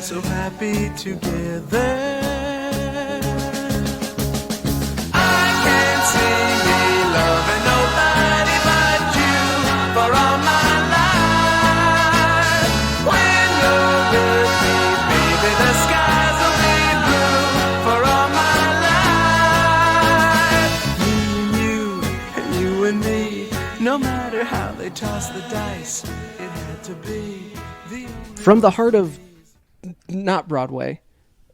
so happy together. I can't see me loving nobody but you for all my life. When you're with me, baby, the skies will be blue for all my life. Me and you and me, no matter how they toss the dice, it had to be the From the heart of, not Broadway,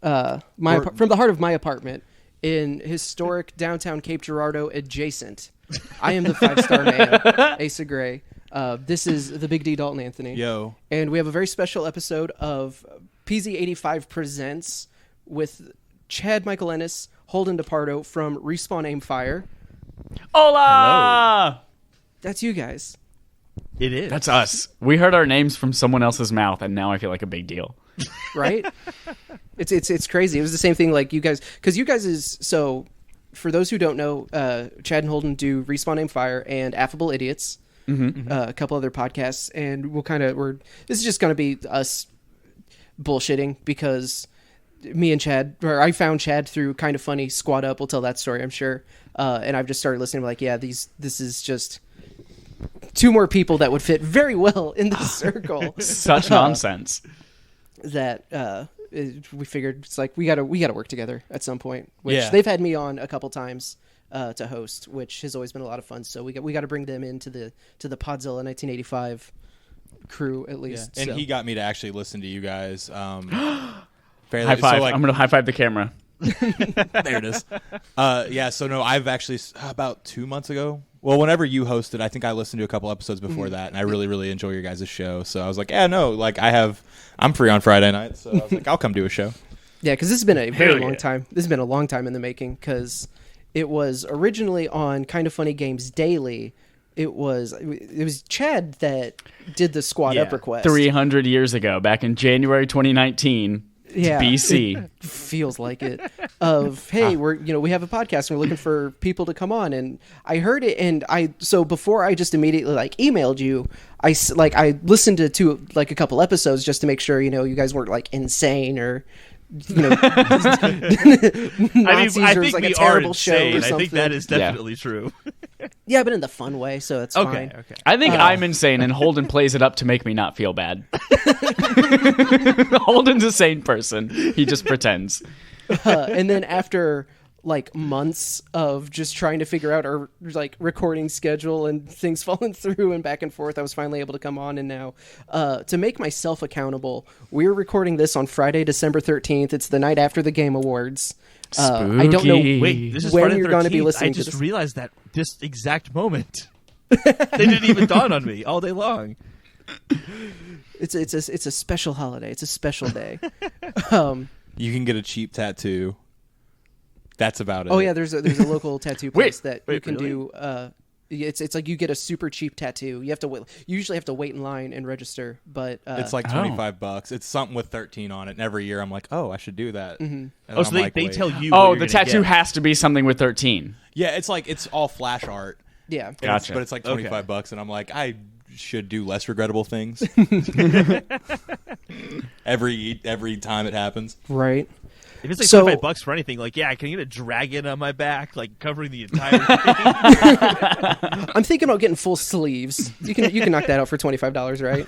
from the heart of my apartment in historic downtown Cape Girardeau adjacent, I am the 5-star man, Asa Gray. This is the Big D Dalton Anthony. Yo. And we have a very special episode of PZ85 Presents with Chad Michael Innis, Holden DePardo from Respawn Aim Fire. Hola! That's you guys. It is. That's us. We heard our names from someone else's mouth, and now I feel like a big deal. Right? It's crazy. It was the same thing like you guys, because you guys is, so for those who don't know, Chad and Holden do Respawn Aim Fire and Affable Idiots, a couple other podcasts, and this is just going to be us bullshitting because me and Chad, or I found Chad through Kind of Funny Squad Up. We'll tell that story, I'm sure. And I've just started listening. I'm like, yeah, this is just two more people that would fit very well in this circle. Such nonsense. That we figured it's like we gotta work together at some point. Which they've had me on a couple times to host, which has always been a lot of fun. So we got to bring them into the Podzilla 1985 crew at least. Yeah. And so. he got me to actually listen to you guys. Fairly, High five. So, like, I'm going to high five the camera. there it is. So no, I've actually about 2 months ago. Well, whenever you hosted, I think I listened to a couple episodes before that, and I really, really enjoy your guys' show. So I was like, I'm free on Friday night, so I was like, I'll come do a show. Yeah, because this has been a very long time. This has been a long time in the making because it was originally on Kind of Funny Games Daily. It was Chad that did the Squad Up request 300 years ago, back in January 2019. Yeah, BC. It feels like it. Hey, we have a podcast and we're looking for people to come on, and I heard it, and so before I just immediately emailed you, I listened to a couple episodes just to make sure you guys weren't insane or Nazis I or think like we a terrible are show insane. or something. I think that is definitely true. Yeah, but in the fun way, so it's fine. Okay. I think I'm insane, and Holden plays it up to make me not feel bad. Holden's a sane person. He just pretends. And then after months of just trying to figure out our recording schedule and things falling through and back and forth, I was finally able to come on. And now to make myself accountable, we're recording this on Friday, December 13th. It's the night after the Game Awards. I don't know Wait, this is when Friday you're going to be listening I just to this. realized that this exact moment. They didn't even dawn on me all day long. It's a special holiday. It's a special day. You can get a cheap tattoo. That's about it. Oh yeah, there's a local tattoo place that you can really? do. It's like you get a super cheap tattoo. You have to wait. You usually have to wait in line and register, but it's like $25. It's something with 13 on it, and every year I'm like, oh, I should do that. Mm-hmm. Oh, so they tell you. Oh, what the you're gonna tattoo get. has to be something with 13. Yeah, it's all flash art. yeah. Gotcha. But it's like $25, and I'm like, I should do less regrettable things. every time it happens. Right. If it's So- $25 for anything, can I get a dragon on my back, covering the entire thing? I'm thinking about getting full sleeves. You can knock that out for $25, right?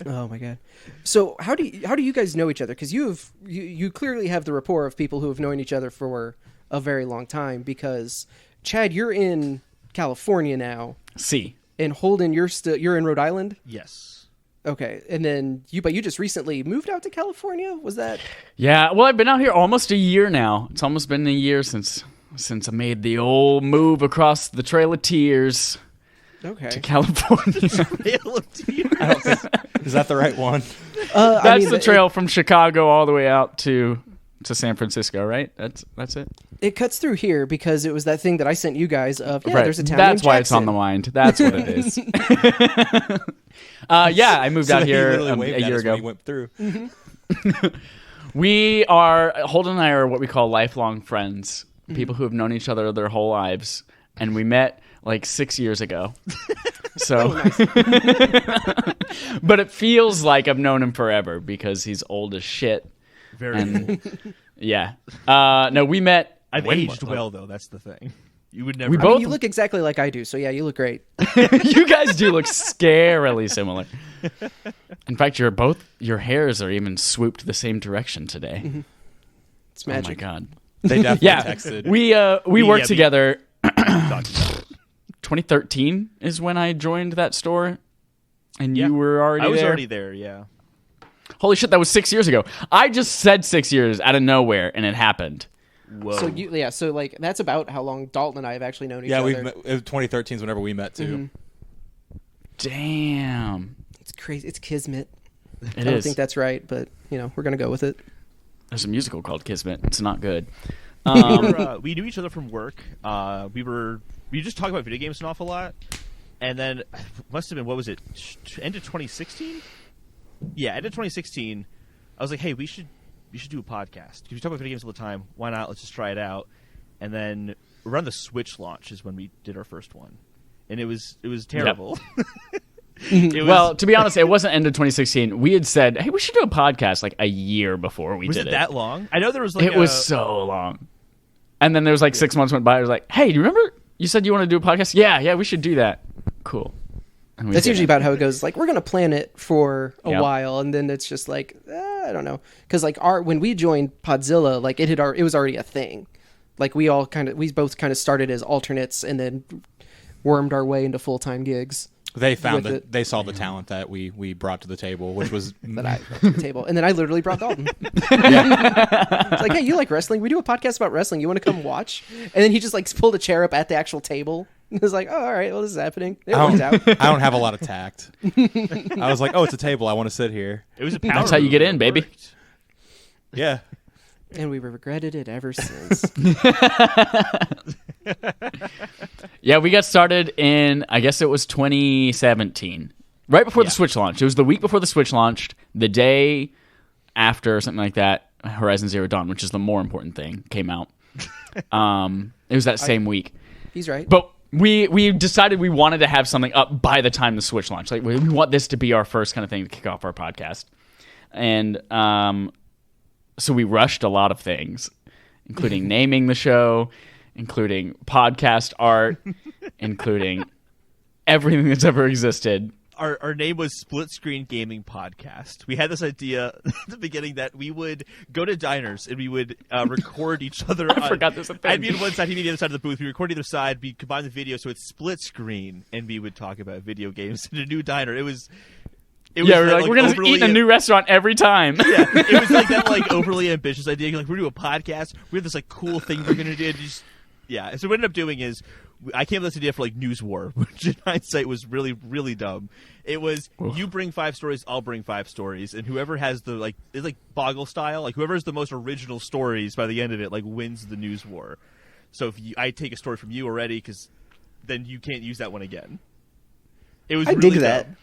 Oh my god. So how do you guys know each other? Because you clearly have the rapport of people who have known each other for a very long time. Because Chad, you're in California now, C. and Holden, you're in Rhode Island. Yes. Okay, and then you just recently moved out to California. Was that? Yeah, well, I've been out here almost a year now. It's almost been a year since I made the old move across the Trail of Tears to California. Is that the right one? That's the trail from Chicago all the way out to San Francisco, right? That's it. It cuts through here because it was that thing that I sent you guys of. Yeah, right. there's a town. That's named why it's on Jackson. the mind. That's what it is. Yeah, I moved out here a year ago. He went through. Holden and I are what we call lifelong friends, people who have known each other their whole lives. And we met like 6 years ago. So, but it feels like I've known him forever because he's old as shit. Very. And yeah, no, we met. I've aged well, though. That's the thing. You would never. We I both mean, you look exactly like I do, so yeah, you look great. You guys do look scarily similar. In fact, your hairs are even swooped the same direction today. Mm-hmm. It's magic. Oh my god. They definitely Yeah, texted. we worked Yeah, together. 2013 is when I joined that store, and you were already there. I was already there, yeah. Holy shit, that was 6 years ago. I just said 6 years out of nowhere, and it happened. Whoa. So like that's about how long Dalton and I have actually known each other. Yeah, 2013 is whenever we met too. Damn. It's crazy. It's kismet. It I don't is. think that's right, but we're gonna go with it. There's a musical called Kismet. It's not good. We knew each other from work. We just talked about video games an awful lot, and then must have been, what was it? End of 2016? Yeah, end of 2016. I was like, hey, we should do a podcast. Because we talk about video games all the time. Why not? Let's just try it out. And then around the Switch launch is when we did our first one, and it was terrible. Yep. Well, to be honest, it wasn't end of 2016. We had said, hey, we should do a podcast like a year before we did it. Was it that long? I know there was like it was so long. And then there was like 6 months went by. I was like, hey, do you remember you said you want to do a podcast? Yeah, we should do that. Cool. That's usually about how it goes. Like, we're going to plan it for a Yep. while, and then it's just like, I don't know. Because like when we joined Podzilla, like it was already a thing. Like we both kind of started as alternates and then wormed our way into full-time gigs. They found that they saw the talent that we brought to the table, which was that I brought to the table, and then I literally brought Dalton. It's like, hey, you like wrestling? We do a podcast about wrestling. You want to come watch? And then he just like pulled a chair up at the actual table. It was like, oh, all right, well, this is happening. It worked out. I don't have a lot of tact. I was like, oh, it's a table. I want to sit here. It was a power That's how you move. get in, baby. Worked. Yeah. And we've regretted it ever since. Yeah, we got started in, I guess it was 2017. Right before the Switch launched. It was the week before the Switch launched, the day after, or something like that, Horizon Zero Dawn, which is the more important thing, came out. It was that same week. He's right. But we decided we wanted to have something up by the time the Switch launched. Like, we want this to be our first kind of thing to kick off our podcast. And so we rushed a lot of things, including naming the show, including podcast art, including everything that's ever existed. Our name was Split Screen Gaming Podcast. We had this idea at the beginning that we would go to diners and we would record each other. I forgot there's a thing. I'd be on one side, he'd be on the other side of the booth. We record either side, we combine the video so it's split screen, and we would talk about video games in a new diner. It was we're going to eat in a new restaurant every time. Yeah, it was like that overly ambitious idea. Like, we're doing a podcast. We have this cool thing we're going to do. Yeah. So what we ended up doing is I came up with this idea for News War, which in hindsight was really, really dumb. It was you bring 5 stories, I'll bring 5 stories, and whoever has the it's like Boggle style. Whoever has the most original stories by the end of it wins the News War. So if I take a story from you already, because then you can't use that one again. It was. I really dig that. dumb.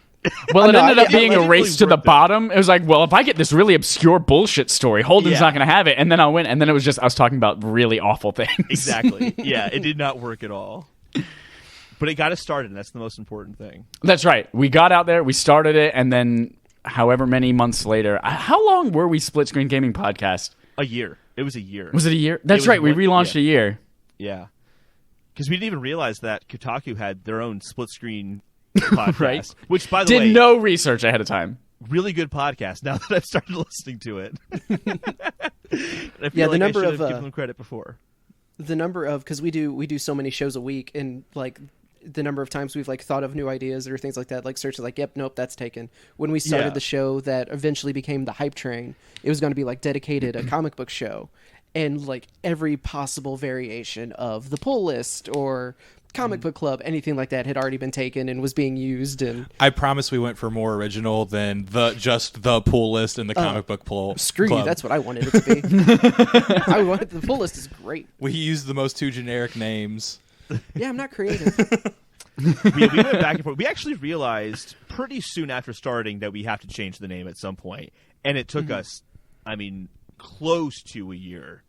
Well, it ended up yeah, being a allegedly race to the worked it. bottom. It was like, well, if I get this really obscure bullshit story, Holden's Yeah. not going to have it, and then I'll win. And then it was just I was talking about really awful things. Exactly. Yeah, it did not work at all. But it got us started, and that's the most important thing. That's right. We got out there, we started it, and then however many months later, how long were we Split Screen Gaming Podcast? A year. It was a year. Was it a year? That's was right. We one- relaunched yeah. a year. Yeah. Because we didn't even realize that Kotaku had their own split screen podcast. Right. Which, by the Did way, no research ahead of time. really good podcast now that I've started listening to it. I feel Yeah, the like number I should of, have given them credit before. The number of, because we do so many shows a week, and the number of times we've thought of new ideas or things like that, search is yep, nope, that's taken. When we started Yeah. the show that eventually became the Hype Train, it was going to be dedicated a comic book show, and every possible variation of the pull list or comic book club, anything like that had already been taken and was being used. And I promise we went for more original than just the pool list and the comic book pool. screw club. you, that's what I wanted it to be. The pull list is great. We used the most 2 generic names. Yeah, I'm not creative. we went back and forth. We actually realized pretty soon after starting that we have to change the name at some point. And it took us, close to a year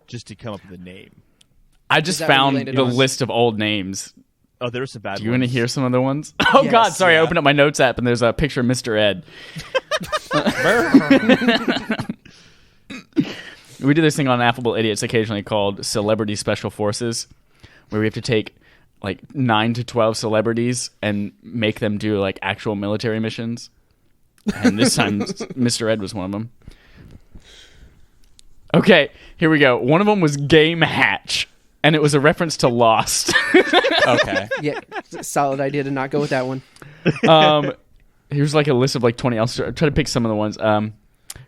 just to come up with a name. I just that when you found landed the on- list of old names Oh, there's some bad ones. Do you want to hear some of the ones? Oh, Yes, God, sorry. I yeah. opened up my notes app, and there's a picture of Mr. Ed. We do this thing on Affable Idiots occasionally called Celebrity Special Forces, where we have to take like 9 to 12 celebrities and make them do like actual military missions. And this time, Mr. Ed was one of them. Okay, here we go. One of them was Game Hatch, and it was a reference to Lost. Okay. Yeah, solid idea to not go with that one. Here's like a list of like 20. I'll try to pick some of the ones.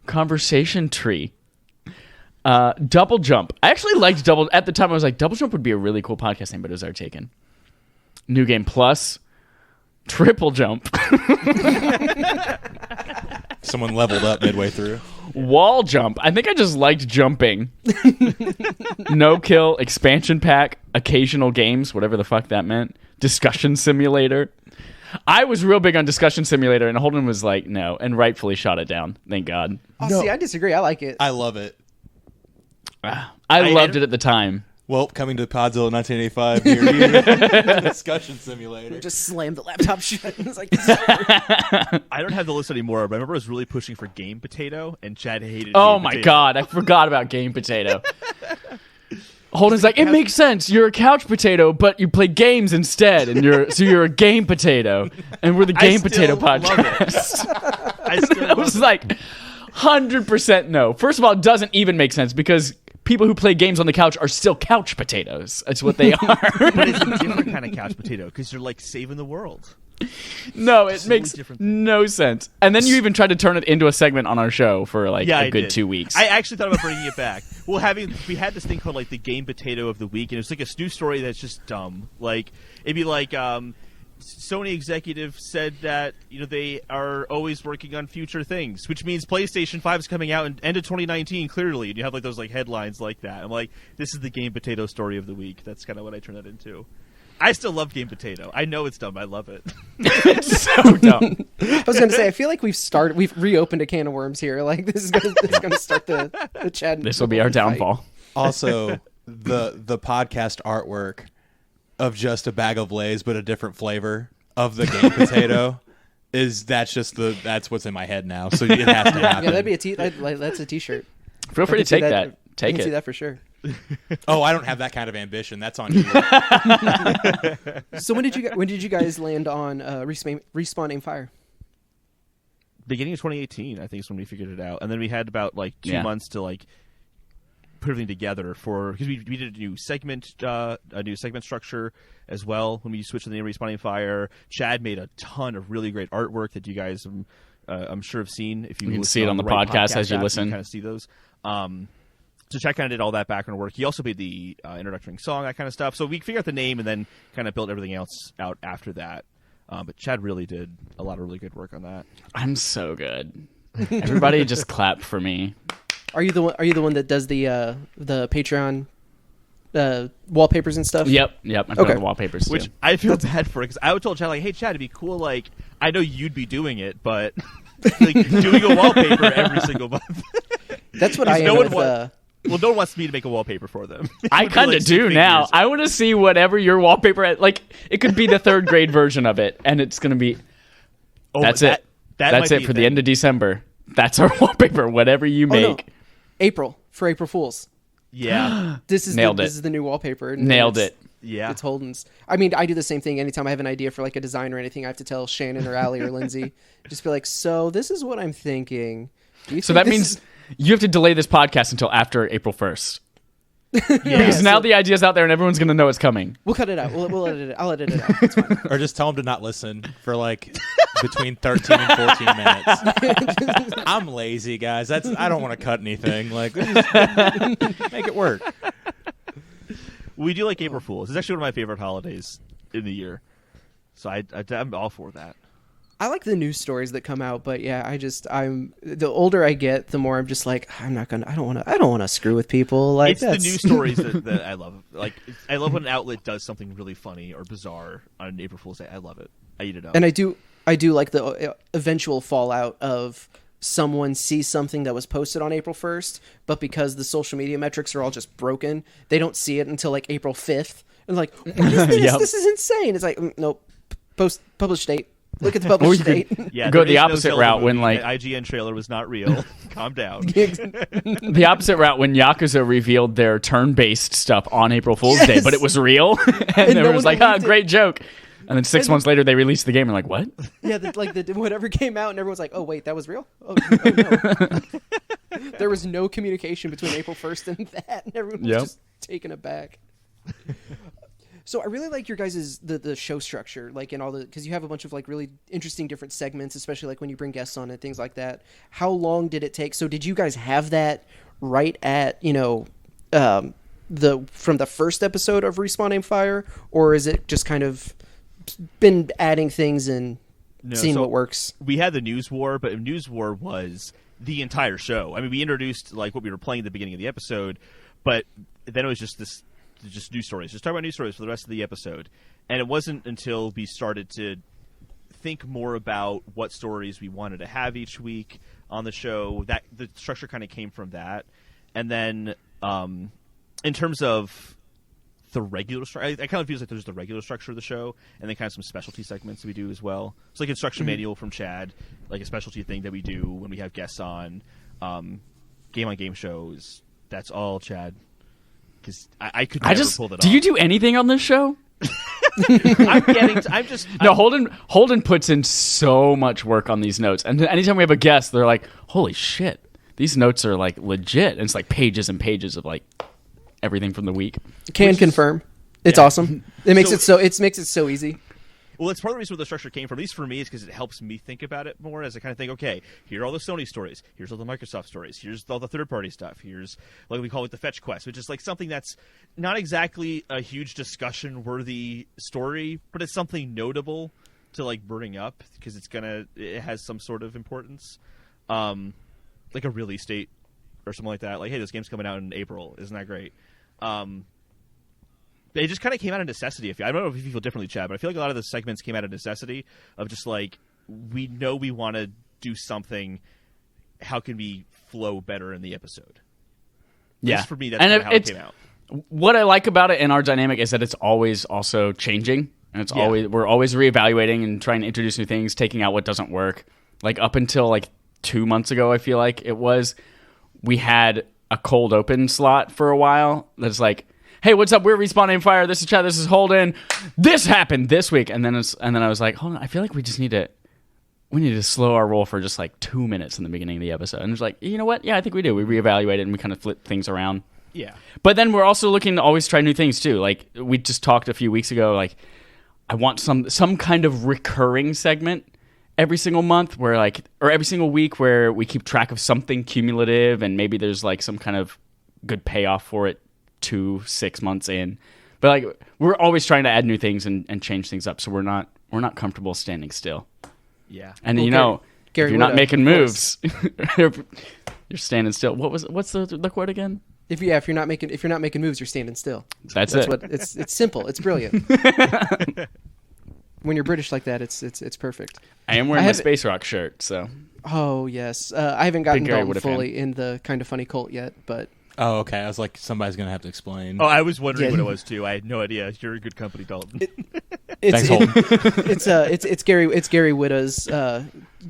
Conversation Tree. Double Jump. I actually liked Double. At the time, I was like, Double Jump would be a really cool podcast name, but it was already taken. New Game Plus. Triple Jump. Someone leveled up midway through. Wall Jump. I think I just liked jumping. No Kill. Expansion Pack. Occasional Games. Whatever the fuck that meant. Discussion Simulator. I was real big on Discussion Simulator, and Holden was like, no, and rightfully shot it down. Thank God. Oh, see, I disagree. I like it. I love it. I loved it at the time. Well, coming to Podzilla 1985, here, discussion simulator. Just slammed the laptop shut. It's like, I don't have the list anymore, but I remember I was really pushing for Game Potato, and Chad hated Oh Game my Potato. God, I forgot about Game Potato. Holden's like, it makes sense. You're a couch potato, but you play games instead, and you're a game potato, and we're the Game Potato still love it. podcast. I still I was like, 100% no. First of all, it doesn't even make sense because people who play games on the couch are still couch potatoes. That's what they are. but it's a different kind of couch potato because you're like saving the world. No, it Totally makes different thing. no sense. And then you even tried to turn it into a segment on our show for like Yeah, a I good did. 2 weeks. I actually thought about bringing it back. Well, we had this thing called like the Game Potato of the Week, and it was like a news story that's just dumb. Like it'd be like Sony executive said that they are always working on future things, which means PlayStation 5 is coming out in end of 2019. Clearly, and you have like those like headlines like that. I'm like, this is the Game Potato story of the week. That's kind of what I turned that into. I still love Game Potato. I know it's dumb. I love it. It's so dumb. I was going to say, I feel like we've reopened a can of worms here. Like this is going to start the Chad. This will be our fight. downfall. Also, the podcast artwork of just a bag of Lay's but a different flavor of the Game Potato that's what's in my head now. So it has to happen. Yeah, that'd be that's a T-shirt. Feel free to take that. I Take can see it. that for sure. Oh, I don't have that kind of ambition. That's on you. So when did you guys land on Respawn Aim Fire? Beginning of 2018, I think is when we figured it out, and then we had about like 2 months to like put everything together because we did a new segment structure as well when we switched to the name Respawn Aim Fire. Chad made a ton of really great artwork that you guys I'm sure have seen if you can listen see it on the right podcast as you app, listen. kind of see those. So Chad kind of did all that background work. He also made the introductory song, that kind of stuff. So we figured out the name and then kind of built everything else out after that. But Chad really did a lot of really good work on that. I'm so good. Everybody just clap for me. Are you the one that does the Patreon wallpapers and stuff? Yep. I put Okay. on the wallpapers Which too. I feel bad for because I would told Chad like, "Hey Chad, it'd be cool. Like, I know you'd be doing it, but like doing a wallpaper every single month." That's what I am no one with. Well, no one wants me to make a wallpaper for them. I kind of do now. I want to see whatever your wallpaper like. It could be the 3rd grade version of it, and it's gonna be. That's it. That's it for the end of December. That's our wallpaper. Whatever you Oh, no. make. April for April Fools. Yeah, This is Nailed it. This is the new wallpaper. and Nailed it's- it. yeah. It's Holden's. I mean, I do the same thing. Anytime I have an idea for like a design or anything, I have to tell Shannon or Allie or Lindsay. Just be like, so this is what I'm thinking. Do you So think that this means is-" you have to delay this podcast until after April 1st. Yeah. Because now the idea's out there and everyone's gonna know it's coming. We'll cut it out. We'll edit it. I'll edit it out. It's fine. Or just tell them to not listen for like between 13 and 14 minutes. I'm lazy, guys. I don't want to cut anything. Like, just make it work. We do like April Fools. It's actually one of my favorite holidays in the year. So I'm all for that. I like the news stories that come out, but yeah, I'm the older I get, the more I'm just like, I don't want to screw with people. Like It's the news stories that I love. Like, I love when an outlet does something really funny or bizarre on April Fool's Day. I love it. I eat it up. And I do like the eventual fallout of someone sees something that was posted on April 1st, but because the social media metrics are all just broken, they don't see it until like April 5th. And like, what is this? Yep. This is insane. It's like, nope. Published date. Look at the published date. Yeah, Go there the is no opposite Zelda route when, movie. like- The IGN trailer was not real. Calm down. The opposite route when Yakuza revealed their turn-based stuff on April Fool's Day, but it was real, and no everyone was one like, "Ah, believed it. great joke." And then 6 months later, they released the game, and like, what? Yeah, whatever came out, and everyone's like, "Oh wait, that was real." Oh no, there was no communication between April 1st and that, and everyone was Yep. just taken aback. So I really like your guys' the show structure, like in all the, because you have a bunch of like really interesting different segments, especially like when you bring guests on and things like that. How long did it take? So did you guys have that right at from the first episode of Respawn Aim Fire, or is it just kind of been adding things and seeing so what works? We had the News War, but News War was the entire show. I mean, we introduced like what we were playing at the beginning of the episode, but then it was just news stories. Just talk about news stories for the rest of the episode. And it wasn't until we started to think more about what stories we wanted to have each week on the show that the structure kind of came from that. And then in terms of the regular structure, I kind of feels like there's the regular structure of the show, and then kind of some specialty segments that we do as well. It's like instruction manual from Chad, like a specialty thing that we do when we have guests on game shows. That's all Chad. Because I could never pull that off. Do you do anything on this show? No, Holden puts in so much work on these notes, and anytime we have a guest, they're like, "Holy shit, these notes are like legit." And it's like pages and pages of like everything from the week. Can confirm. It's awesome. It makes it makes it so easy. Well, it's part of the reason where the structure came from, at least for me, is because it helps me think about it more as I kind of think, okay, here are all the Sony stories, here's all the Microsoft stories, here's all the third-party stuff, here's, like we call it, the fetch quest, which is like something that's not exactly a huge discussion-worthy story, but it's something notable to like bring up because it has some sort of importance, like a release date or something like that. Like, hey, this game's coming out in April, isn't that great? It just kind of came out of necessity. I don't know if you feel differently, Chad, but I feel like a lot of the segments came out of necessity of just like, we know we want to do something. How can we flow better in the episode? Yeah. At least for me, that's kind of how it came out. What I like about it in our dynamic is that it's always also changing, and we're always reevaluating and trying to introduce new things, taking out what doesn't work. Like up until like 2 months ago, I feel like we had a cold open slot for a while. That's like, hey, what's up? We're Respawn Aim Fire. This is Chad. This is Holden. This happened this week, and then I was like, hold on. I feel like we need to slow our roll for just like 2 minutes in the beginning of the episode. And it's like, you know what? Yeah, I think we do. We reevaluate it and we kind of flip things around. Yeah. But then we're also looking to always try new things too. Like we just talked a few weeks ago. Like I want some kind of recurring segment every single month or every single week where we keep track of something cumulative and maybe there's like some kind of good payoff for it 6 months in. But like we're always trying to add new things and change things up, so we're not comfortable standing still. Yeah. And Gary if you're not Whitta, making of moves, you're standing still. What's the quote again? If you're not making moves, you're standing still. That's That's it. what it's simple. It's brilliant. When you're British like that, it's perfect. I am wearing my Space Rock shirt, so. Oh yes, I haven't gotten Gary Dalton Whitta fan. fully in the Kind of Funny cult yet, but Oh, okay. I was like, somebody's gonna have to explain. Oh, I was wondering Yeah. what it was too. I had no idea. You're a good company, Dalton. Thanks, Holden. It's Gary Whitta's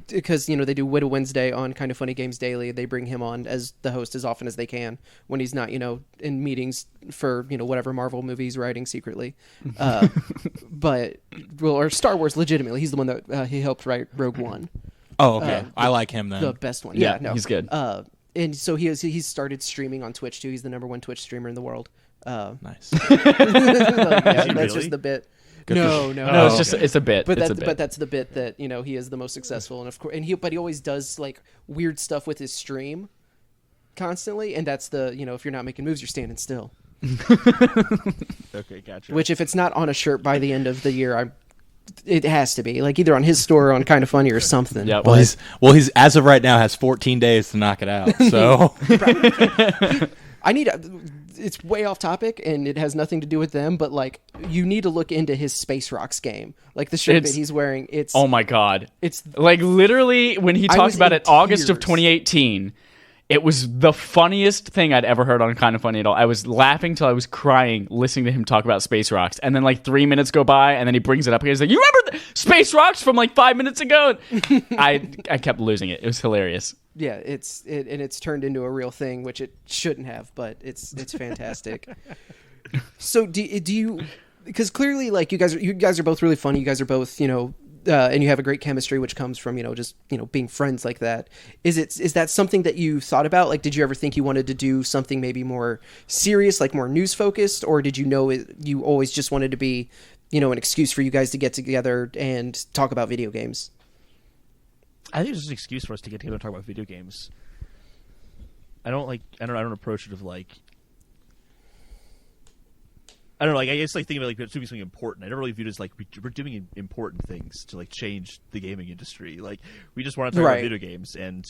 because they do Whitta Wednesday on Kind of Funny Games Daily. They bring him on as the host as often as they can when he's not in meetings for whatever Marvel movie he's writing secretly. Or Star Wars legitimately. He's the one that he helped write Rogue One. Oh, okay. I like him then. The best one. Yeah, no, he's good. And so he's started streaming on Twitch too. He's the #1 Twitch streamer in the world. Nice. That's really? just the bit. Good No, No, no. it's a bit. But It's that's a bit. but that's the bit that he is the most successful, and of course, but he always does like weird stuff with his stream constantly, and that's the if you're not making moves, you're standing still. Okay, gotcha. Which if it's not on a shirt by the end of the year, I'm It has to be like either on his store or on Kind of Funny or something. Yeah, Well, he's as of right now has 14 days to knock it out. So It's way off topic and it has nothing to do with them, but like you need to look into his Space Rocks game. Like the shirt that he's wearing, it's oh my god. It's like literally when he I talked was about in it August of tears. 2018, it was the funniest thing I'd ever heard on Kind of Funny at all. I was laughing till I was crying listening to him talk about Space Rocks. And then like 3 minutes go by and then he brings it up again. He's like, "You remember Space Rocks from like 5 minutes ago?" I kept losing it. It was hilarious. Yeah, it's turned into a real thing, which it shouldn't have, but it's fantastic. So do you? Because clearly, like you guys are both really funny. You guys are both, and you have a great chemistry, which comes from just being friends like that. Is that something that you thought about? Like, did you ever think you wanted to do something maybe more serious, like more news focused, or did you know you always just wanted to be, an excuse for you guys to get together and talk about video games? I think it's just an excuse for us to get together and talk about video games. I don't approach it of like. I don't know. Like I guess like thinking about like doing something important. I never really viewed it as like we're doing important things to like change the gaming industry. Like we just want to talk about video games, and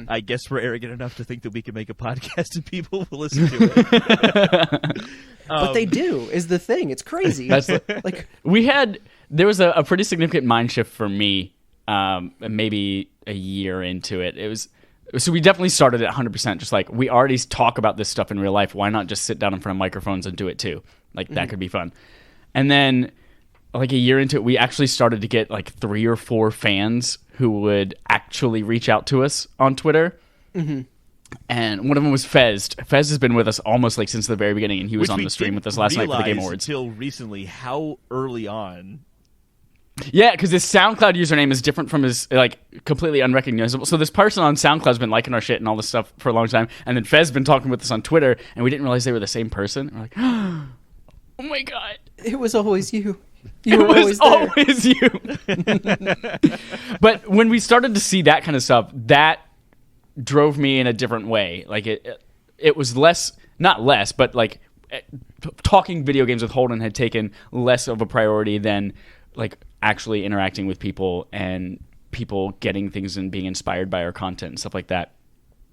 I guess we're arrogant enough to think that we can make a podcast and people will listen to it. But they do is the thing. It's crazy. That's like there was a pretty significant mind shift for me. Maybe a year into it. So we definitely started at 100%. Just like we already talk about this stuff in real life. Why not just sit down in front of microphones and do it too? Like that could be fun. And then like a year into it, we actually started to get like 3 or 4 fans who would actually reach out to us on Twitter. Mm-hmm. And one of them was Fez. Fez has been with us almost like since the very beginning, and he was on the stream with us last night for the Game Awards. Until recently, how early on. Yeah, because his SoundCloud username is different from his, like, completely unrecognizable. So this person on SoundCloud's been liking our shit and all this stuff for a long time. And then Fez been talking with us on Twitter, and we didn't realize they were the same person. We're like, oh my god. it was always you. You were always there. Always you. But when we started to see that kind of stuff, that drove me in a different way. Like, it was less, not less, but, like, talking video games with Holden had taken less of a priority than, like, actually interacting with people and people getting things and being inspired by our content and stuff like that.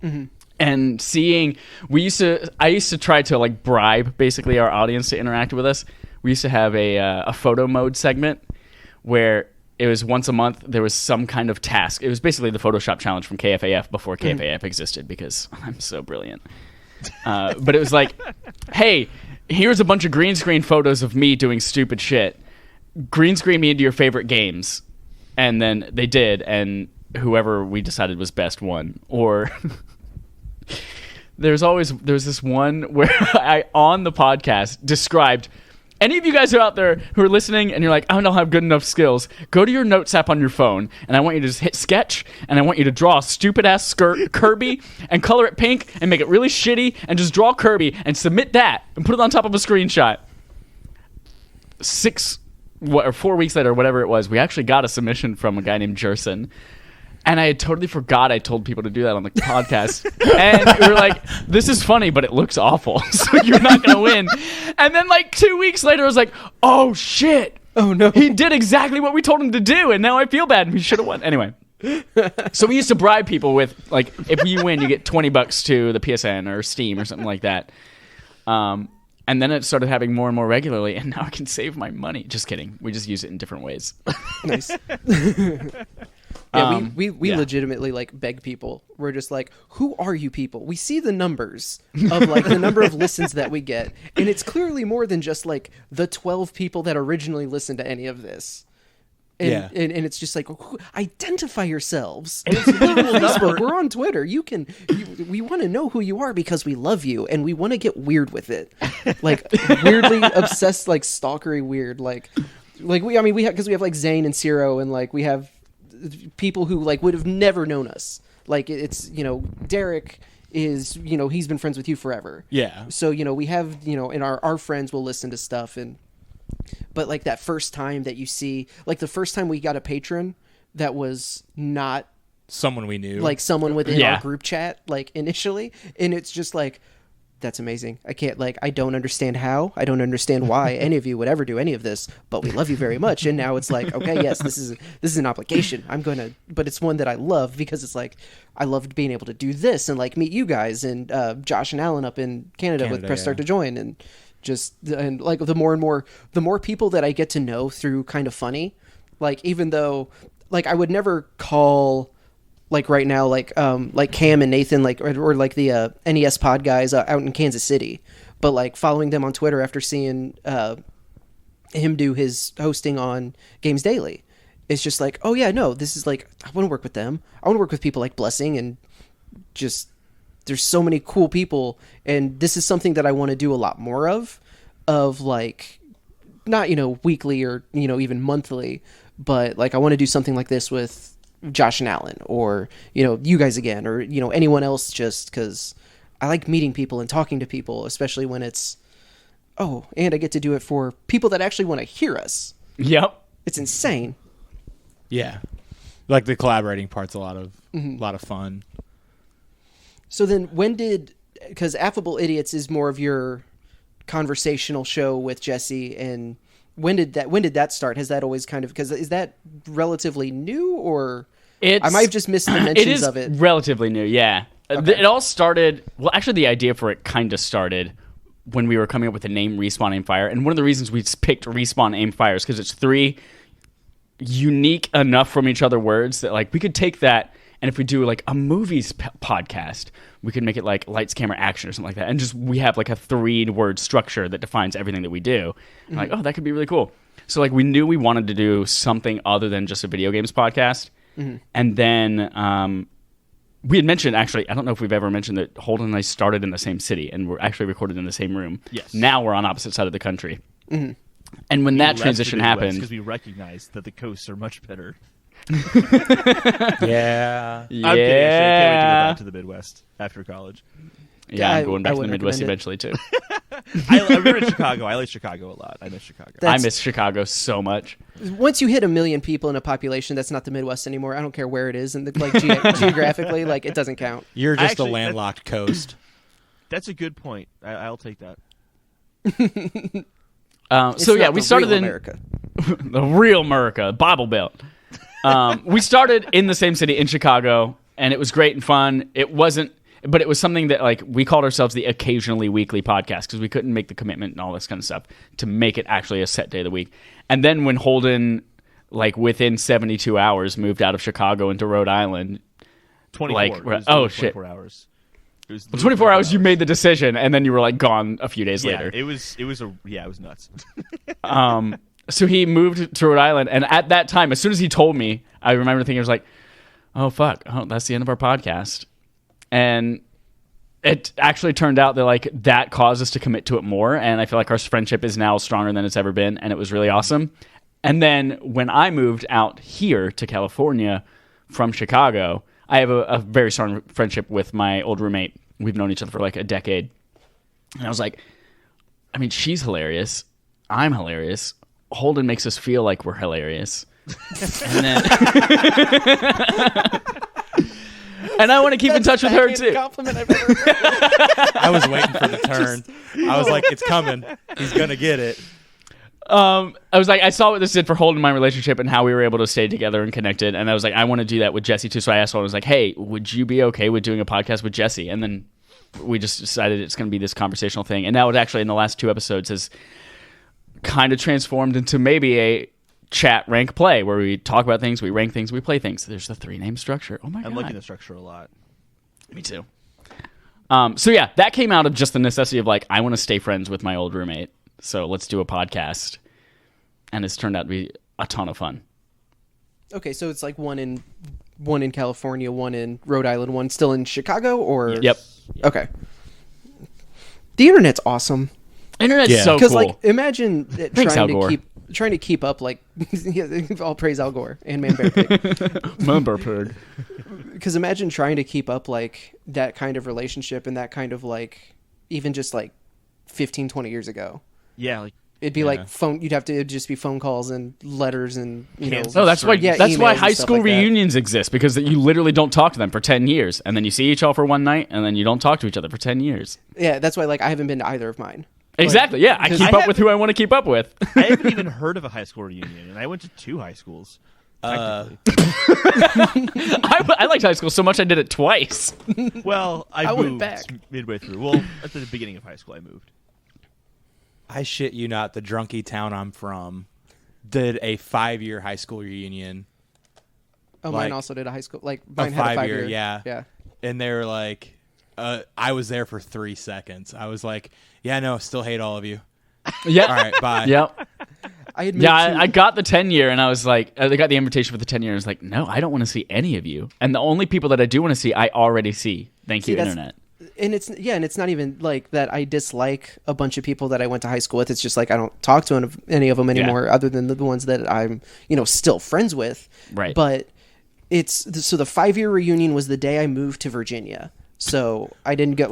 Mm-hmm. And seeing, I used to try to like bribe basically our audience to interact with us. We used to have a photo mode segment where it was once a month there was some kind of task. It was basically the Photoshop challenge from KFAF before KFAF existed, because I'm so brilliant. But it was like, hey, here's a bunch of green screen photos of me doing stupid shit. Green screen me into your favorite games. And then they did, and whoever we decided was best won. Or there's this one where I on the podcast described, any of you guys are out there who are listening and you're like, I don't have good enough skills, go to your notes app on your phone and I want you to just hit sketch and I want you to draw a stupid ass Kirby and color it pink and make it really shitty and just draw Kirby and submit that and put it on top of a screenshot. 4 weeks later, whatever it was, we actually got a submission from a guy named Jerson. And I had totally forgot I told people to do that on the podcast. And we were like, this is funny, but it looks awful. So you're not going to win. And then like 2 weeks later, I was like, oh shit. Oh no. He did exactly what we told him to do. And now I feel bad. And we should have won. Anyway. So we used to bribe people with, like, if you win, you get $20 to the PSN or Steam or something like that. And then it started happening more and more regularly, and now I can save my money. Just kidding. We just use it in different ways. Nice. We legitimately like beg people. We're just like, who are you people? We see the numbers of like the number of listens that we get, and it's clearly more than just like the 12 people that originally listened to any of this. And, and it's just like, identify yourselves. We're on Facebook, we're on Twitter. We want to know who you are because we love you and we want to get weird with it, like weirdly obsessed, like stalkery weird, like we have because we have like Zane and Ciro, and like we have people who like would have never known us. Like it's Derek is he's been friends with you forever. Yeah. So we have and our friends will listen to stuff and. But like that first time that you see, like the first time we got a patron that was not someone we knew, like someone within our group chat, like initially, and it's just like, That's amazing. I don't understand how. I don't understand why any of you would ever do any of this, but we love you very much. And now it's like, okay, yes, this is an obligation. But it's one that I love because it's like, I loved being able to do this and like meet you guys and Josh and Alan up in Canada with Press Start to Join and like the more people that I get to know through Kind of Funny, like even though like I would never call like right now, like Cam and Nathan, like or like the NES Pod guys out in Kansas City, but like following them on Twitter after seeing him do his hosting on Games Daily, it's just like, oh yeah, no, this is like I want to work with them. I want to work with people like Blessing and just there's so many cool people, and this is something that I want to do a lot more of like not weekly or even monthly, but like I want to do something like this with Josh and Alan or you guys again or anyone else, just because I like meeting people and talking to people, especially when it's and I get to do it for people that actually want to hear us. Yep, it's insane. Yeah, like the collaborating part's a lot of fun. So then because Affable Idiots is more of your conversational show with Jesse, and when did that start? Has that always kind of, because is that relatively new, or I might have just missed the mentions of it? Relatively new, yeah. Okay. It all started, well, actually the idea for it kind of started when we were coming up with the name Respawn Aim Fire, and one of the reasons we picked Respawn Aim Fire is because it's 3 unique enough from each other words that like we could take that, and if we do like a movies podcast, we could make it like Lights, Camera, Action or something like that. And just we have like a 3-word structure that defines everything that we do. Mm-hmm. Like, that could be really cool. So like we knew we wanted to do something other than just a video games podcast. Mm-hmm. And then we had mentioned, actually, I don't know if we've ever mentioned that Holden and I started in the same city and we're actually recorded in the same room. Yes. Now we're on opposite side of the country. Mm-hmm. And when that transition happened, because we recognized that the coasts are much better. Yeah. I'm kidding. Actually, I can't wait to go back to the Midwest after college. Yeah, I'm going back to the Midwest eventually too. I live in Chicago. I like Chicago a lot. I miss Chicago. I miss Chicago so much. Once you hit 1 million people in a population, that's not the Midwest anymore. I don't care where it is, and like geographically, like it doesn't count. You're just a landlocked coast. That's a good point. I'll take that. So yeah, we started in America. The real America, Bible Belt. We started in the same city in Chicago, and it was great and fun. It wasn't, but it was something that like we called ourselves the occasionally weekly podcast because we couldn't make the commitment and all this kind of stuff to make it actually a set day of the week. And then when Holden, like within 72 hours, moved out of Chicago into Rhode Island, 24. Like, shit, 24 hours. It was 24 hours. You made the decision, and then you were like gone a few days later. It was nuts. So he moved to Rhode Island, and at that time, as soon as he told me, I remember thinking, I was like, oh, fuck, that's the end of our podcast. And it actually turned out that like that caused us to commit to it more, and I feel like our friendship is now stronger than it's ever been, and it was really awesome. And then when I moved out here to California from Chicago, I have a very strong friendship with my old roommate. We've known each other for like a decade. And I was like, I mean, she's hilarious. I'm hilarious. Holden makes us feel like we're hilarious. And then and I want to keep in touch with her too. Compliment I've ever heard. I was waiting for the turn. I was like, it's coming. He's going to get it. I was like, I saw what this did for Holden in my relationship and how we were able to stay together and connected. And I was like, I want to do that with Jesse too. So I asked Holden, I was like, hey, would you be okay with doing a podcast with Jesse? And then we just decided it's going to be this conversational thing. And now it actually, in the last 2 episodes, has kind of transformed into maybe a chat rank play where we talk about things, we rank things, we play things. There's the 3-name structure. Oh my God. I'm liking the structure a lot. Me too. So yeah, that came out of just the necessity of like, I want to stay friends with my old roommate. So let's do a podcast. And it's turned out to be a ton of fun. Okay, so it's like one in California, one in Rhode Island, one still in Chicago, or Yep. Okay. The internet's awesome. Internet's so cool. Because like, imagine Thanks, Al Gore. trying to keep up, like, all praise Al Gore and Man Bear Pig. Man Bear Pig. Because imagine trying to keep up like that kind of relationship and that kind of like even just like 15, 20 years ago. Yeah, like It'd be like phone. You'd have to it'd just be phone calls and letters and No, that's why. Yeah, that's why emails high and stuff school like that. reunions exist, because you literally don't talk to them for 10 years, and then you see each other for one night, and then you don't talk to each other for 10 years. Yeah, that's why like I haven't been to either of mine. Exactly. Yeah, I keep up with who I want to keep up with. I haven't even heard of a high school reunion, and I went to 2 high schools. I liked high school so much I did it twice. Well, I went moved back. midway through. Well, at the beginning of high school, I moved. I shit you not, the drunky town I'm from did a 5-year high school reunion. Oh, Like, mine also did a high school. Like A mine had a 5-year, 5-year. yeah. Yeah. And they were like, I was there for 3 seconds. I was like, yeah, no, still hate all of you. Yep. All right, bye. Yep. I had moved Yeah, to- I got the 10-year, and I was like, I got the invitation for the 10-year, and I was like, no, I don't want to see any of you. And the only people that I do want to see, I already see. Thank you, that's- Internet. And it's not even like that I dislike a bunch of people that I went to high school with. It's just like I don't talk to any of them anymore, other than the ones that I'm still friends with. Right. But so the 5-year reunion was the day I moved to Virginia. So I didn't go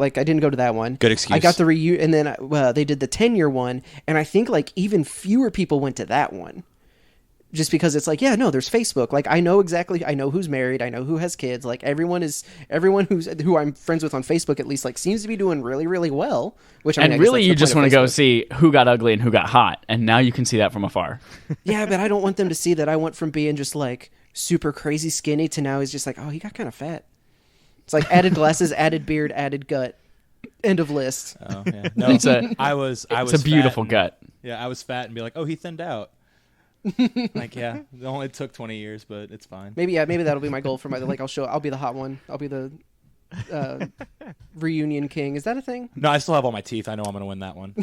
to that one. Good excuse. I got the reunion, and then they did the 10-year one, and I think like even fewer people went to that one. Just because it's like, yeah, no, there's Facebook. Like, I know who's married. I know who has kids. Like, everyone who I'm friends with on Facebook, at least, like, seems to be doing really, really well. Which I mean, And I guess really, that's you the just point want of to go Facebook. see who got ugly and who got hot. And now you can see that from afar. Yeah, but I don't want them to see that I went from being just like super crazy skinny to now he's just like, oh, he got kind of fat. It's like added glasses, added beard, added gut. End of list. Oh, yeah. No, I was It's a beautiful fat and- gut. Yeah, I was fat and be like, oh, he thinned out. Like, yeah, it only took 20 years, but it's fine. Maybe that'll be my goal for I'll be the hot one. I'll be the reunion king. Is that a thing? No, I still have all my teeth. I know I'm going to win that one.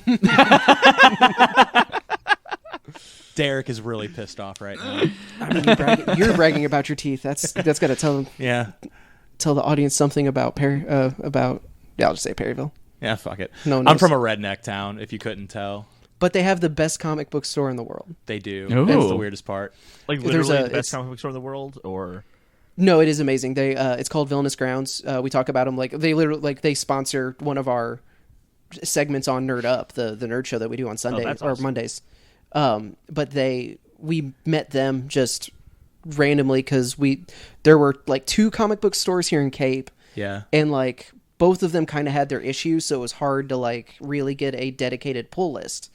Derek is really pissed off right now. I mean, you're bragging about your teeth. That's got to tell the audience something about I'll just say Perryville. Yeah, fuck it. No one I'm knows. from a redneck town, if you couldn't tell. But they have the best comic book store in the world. They do. Ooh. That's the weirdest part. Like There's literally a- the best it's- comic book store in the world, or No, it is amazing. They it's called Villainous Grounds. We talk about them like they literally they sponsor one of our segments on Nerd Up, the nerd show that we do on Sundays that's or awesome. Mondays. But we met them just randomly because there were like 2 comic book stores here in Cape. Yeah. And like both of them kind of had their issues, so it was hard to like really get a dedicated pull list.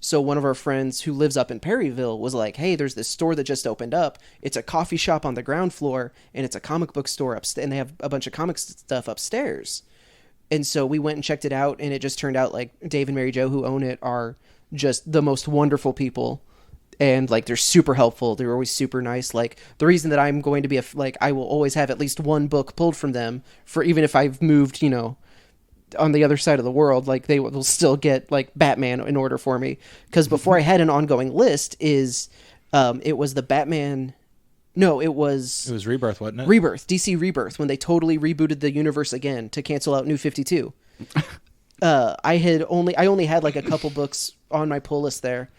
So one of our friends who lives up in Perryville was like, hey, there's this store that just opened up. It's a coffee shop on the ground floor, and it's a comic book store upstairs, and they have a bunch of comic stuff upstairs. And so we went and checked it out, and it just turned out like Dave and Mary Jo, who own it, are just the most wonderful people. And like they're super helpful. They're always super nice. Like the reason that I'm going to be I will always have at least one book pulled from them for even if I've moved, on the other side of the world, like they will still get like Batman in order for me. Because before I had an ongoing list it was the Batman. No, it was Rebirth, wasn't it? Rebirth, DC Rebirth, when they totally rebooted the universe again to cancel out New 52. I only had like a couple books on my pull list there,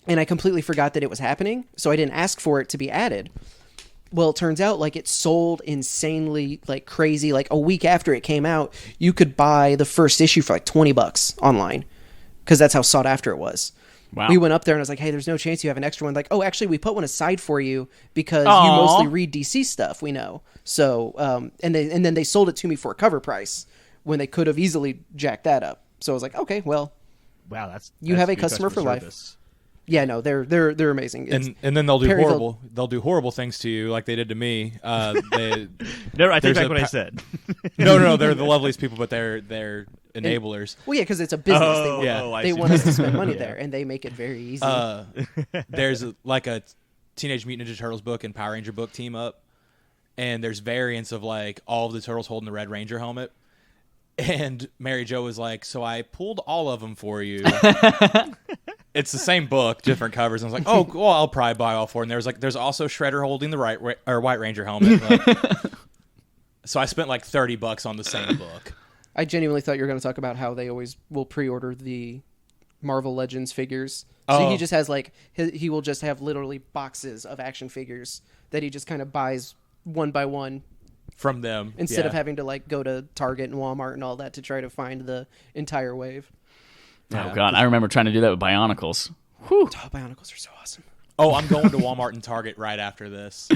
and I completely forgot that it was happening, so I didn't ask for it to be added. Well, it turns out like it sold insanely like crazy. Like a week after it came out, you could buy the first issue for like $20 online because that's how sought after it was. Wow. We went up there and I was like, hey, there's no chance you have an extra one. Like, oh, actually, we put one aside for you because Aw. you mostly read DC stuff, we know. So, and then they sold it to me for a cover price when they could have easily jacked that up. So I was like, okay, well, wow, that's have a good customer for life. service. yeah, no, they're amazing. It's, And then they'll do Perryville- horrible things to you like they did to me. They, No, I take There's back a what I pa- said. no, they're the loveliest people, but they're enablers. well, yeah, because it's a business. Oh, Yeah. I They see. want us to spend money Yeah. there, and they make it very easy. There's like a Teenage Mutant Ninja Turtles book and Power Ranger book team up, and there's variants of like all of the turtles holding the Red Ranger helmet. And Mary Jo was like, "So I pulled all of them for you." It's the same book, different covers. And I was like, "Oh, well, I'll probably buy all four." And there's also Shredder holding the White Ranger helmet. Like, so I spent like $30 on the same book. I genuinely thought you were going to talk about how they always will pre-order the Marvel Legends figures. So Oh. he just has like he will just have literally boxes of action figures that he just kind of buys one by one From them instead yeah. of having to like go to Target and Walmart and all that to try to find the entire wave. Oh god, I remember trying to do that with Bionicles. Whew. Oh, Bionicles are so awesome. Oh, I'm going to Walmart and Target right after this.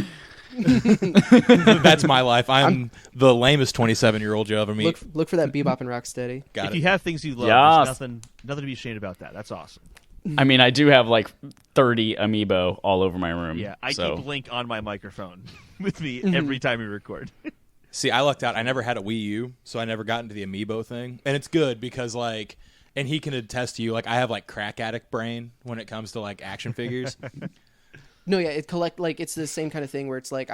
That's my life. I'm the lamest 27-year-old you'll ever meet. Look for that Bebop and Rocksteady. Got If it. you have things you love, Yes. there's nothing to be ashamed about that. That's awesome. I mean, I do have like 30 amiibo all over my room. Yeah, I so. keep Link on my microphone with me every time we record. See, I lucked out. I never had a Wii U, so I never got into the amiibo thing. And it's good because, like, and he can attest to you, like, I have, like, crack addict brain when it comes to, like, action figures. No, yeah, it's the same kind of thing where it's like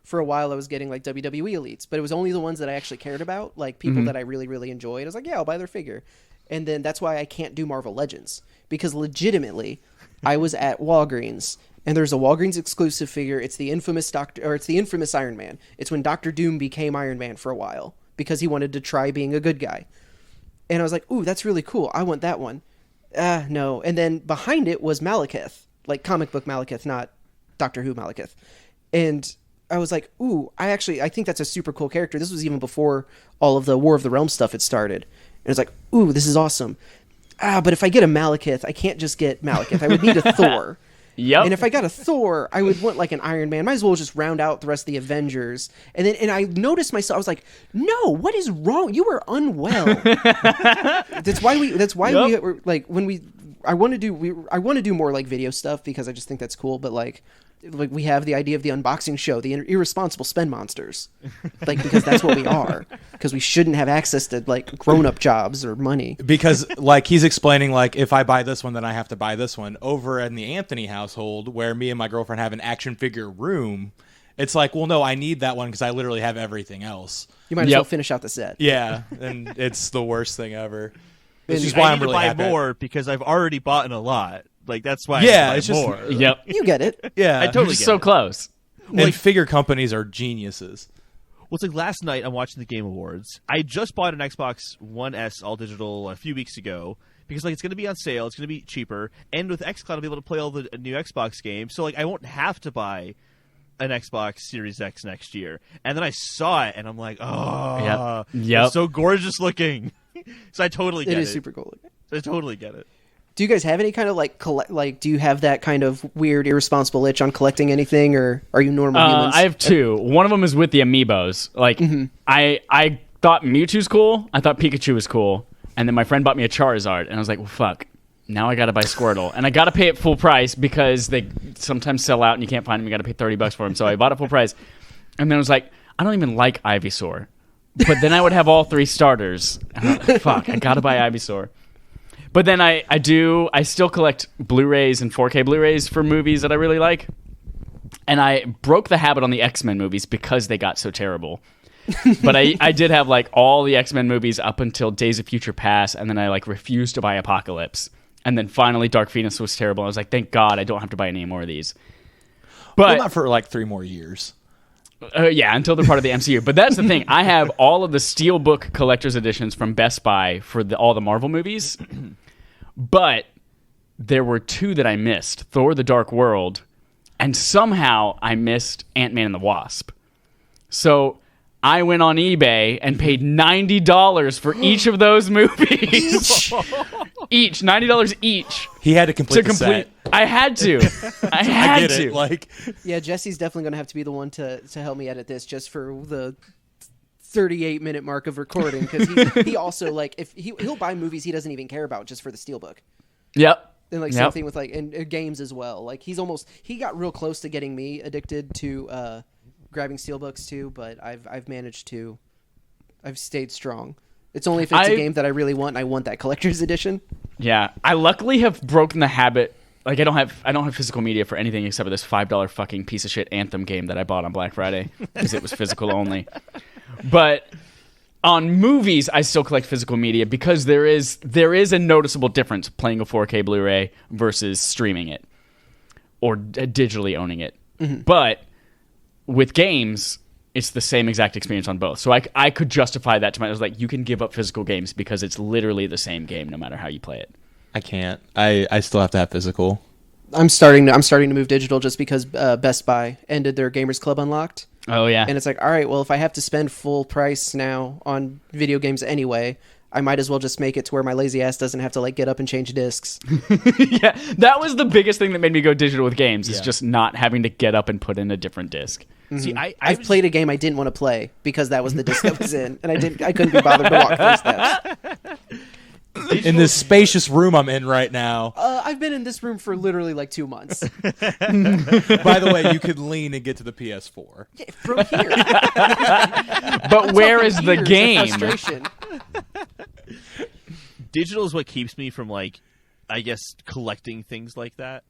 for a while I was getting like WWE elites, but it was only the ones that I actually cared about, like people that I really, really enjoyed. I was like, yeah, I'll buy their figure. And then that's why I can't do Marvel Legends, because legitimately I was at Walgreens and there's a Walgreens exclusive figure. It's the infamous Iron Man. It's when Dr. Doom became Iron Man for a while because he wanted to try being a good guy. And I was like, ooh, that's really cool. I want that one. No. And then behind it was Malekith. Like comic book Malekith, not Doctor Who Malekith. And I was like, ooh, I think that's a super cool character. This was even before all of the War of the Realms stuff had started. And it's like, ooh, this is awesome. But if I get a Malekith, I can't just get Malekith. I would need a Thor. Yep. And if I got a Thor, I would want like an Iron Man. Might as well just round out the rest of the Avengers. And I noticed myself. I was like, no, what is wrong? You were unwell. That's why we were like I want to do more like video stuff because I just think that's cool. But like we have the idea of the unboxing show, the irresponsible spend monsters, like because that's what we are. Because we shouldn't have access to like grown-up jobs or money. Because, like, he's explaining, like, if I buy this one, then I have to buy this one. Over in the Anthony household, where me and my girlfriend have an action figure room, it's like, well, no, I need that one because I literally have everything else. You might as well finish out the set. Yeah, and it's the worst thing ever. Which is I why need I'm really to buy happy. more because I've already bought in a lot. Like that's why. Yeah, I it's need to just- buy more. Yep. You get it. Yeah, I totally Just get so it. close. And figure companies are geniuses. Well, it's like last night I'm watching the Game Awards. I just bought an Xbox One S all digital a few weeks ago because like it's going to be on sale, it's going to be cheaper, and with XCloud I'll be able to play all the new Xbox games. So like I won't have to buy an Xbox Series X next year. And then I saw it and I'm like, oh, Yep. it's so gorgeous looking. So I totally get it. It is super cool. I totally get it. Do you guys have any kind of like do you have that kind of weird irresponsible itch on collecting anything, or are you normal humans? I have two. One of them is with the amiibos. Like I thought Mewtwo's cool. I thought Pikachu was cool. And then my friend bought me a Charizard, and I was like, well, fuck. Now I got to buy Squirtle, and I got to pay it full price because they sometimes sell out and you can't find them. You got to pay $30 for them. So I bought it full price, and then I was like, I don't even like Ivysaur, but then I would have all three starters. And I'm like, fuck, I got to buy Ivysaur. But then I still collect Blu-rays and 4K Blu-rays for movies that I really like, and I broke the habit on the X-Men movies because they got so terrible. But I did have like all the X-Men movies up until Days of Future Past, and then I like refused to buy Apocalypse. And then finally Dark Phoenix was terrible. I was like, thank God I don't have to buy any more of these. Well, But not for like 3 more years. yeah, until they're part of the MCU. But that's the thing. I have all of the Steelbook collector's editions from Best Buy for all the Marvel movies. But there were 2 that I missed. Thor: The Dark World, and somehow I missed Ant-Man and the Wasp. So I went on eBay and paid $90 for each of those movies. Each $90 each He had to complete to the set. I had to. I I had get to. it. Like, Yeah, Jesse's definitely going to have to be the one to help me edit this just for the 38-minute mark of recording, because he also like if he'll buy movies he doesn't even care about just for the Steelbook. Yep. And like Yep. same thing with like and games as well. Like he got real close to getting me addicted to grabbing Steelbooks too, but I've managed to. I've stayed strong. It's only if it's a game that I really want and I want that collector's edition. Yeah, I luckily have broken the habit. Like I don't have physical media for anything except for this $5 fucking piece of shit Anthem game that I bought on Black Friday because it was physical only. But on movies, I still collect physical media because there is a noticeable difference playing a 4K Blu-ray versus streaming it or digitally owning it. Mm-hmm. But with games, it's the same exact experience on both. So I could justify that to myself. Like, you can give up physical games because it's literally the same game no matter how you play it. I can't. I still have to have physical. I'm starting to move digital just because Best Buy ended their Gamers Club Unlocked. Oh, yeah. And it's like, all right, well, if I have to spend full price now on video games anyway, I might as well just make it to where my lazy ass doesn't have to like get up and change discs. Yeah, that was the biggest thing that made me go digital with games. Is Yeah. just not having to get up and put in a different disc. See, I've played a game I didn't want to play because that was the disc that was in, and I couldn't be bothered to walk those steps. In this spacious room I'm in right now. I've been in this room for literally like 2 months. By the way, you could lean and get to the PS4. Yeah, from here. But where is the Years of game? frustration. digital is what keeps me from like, I guess, collecting things like that.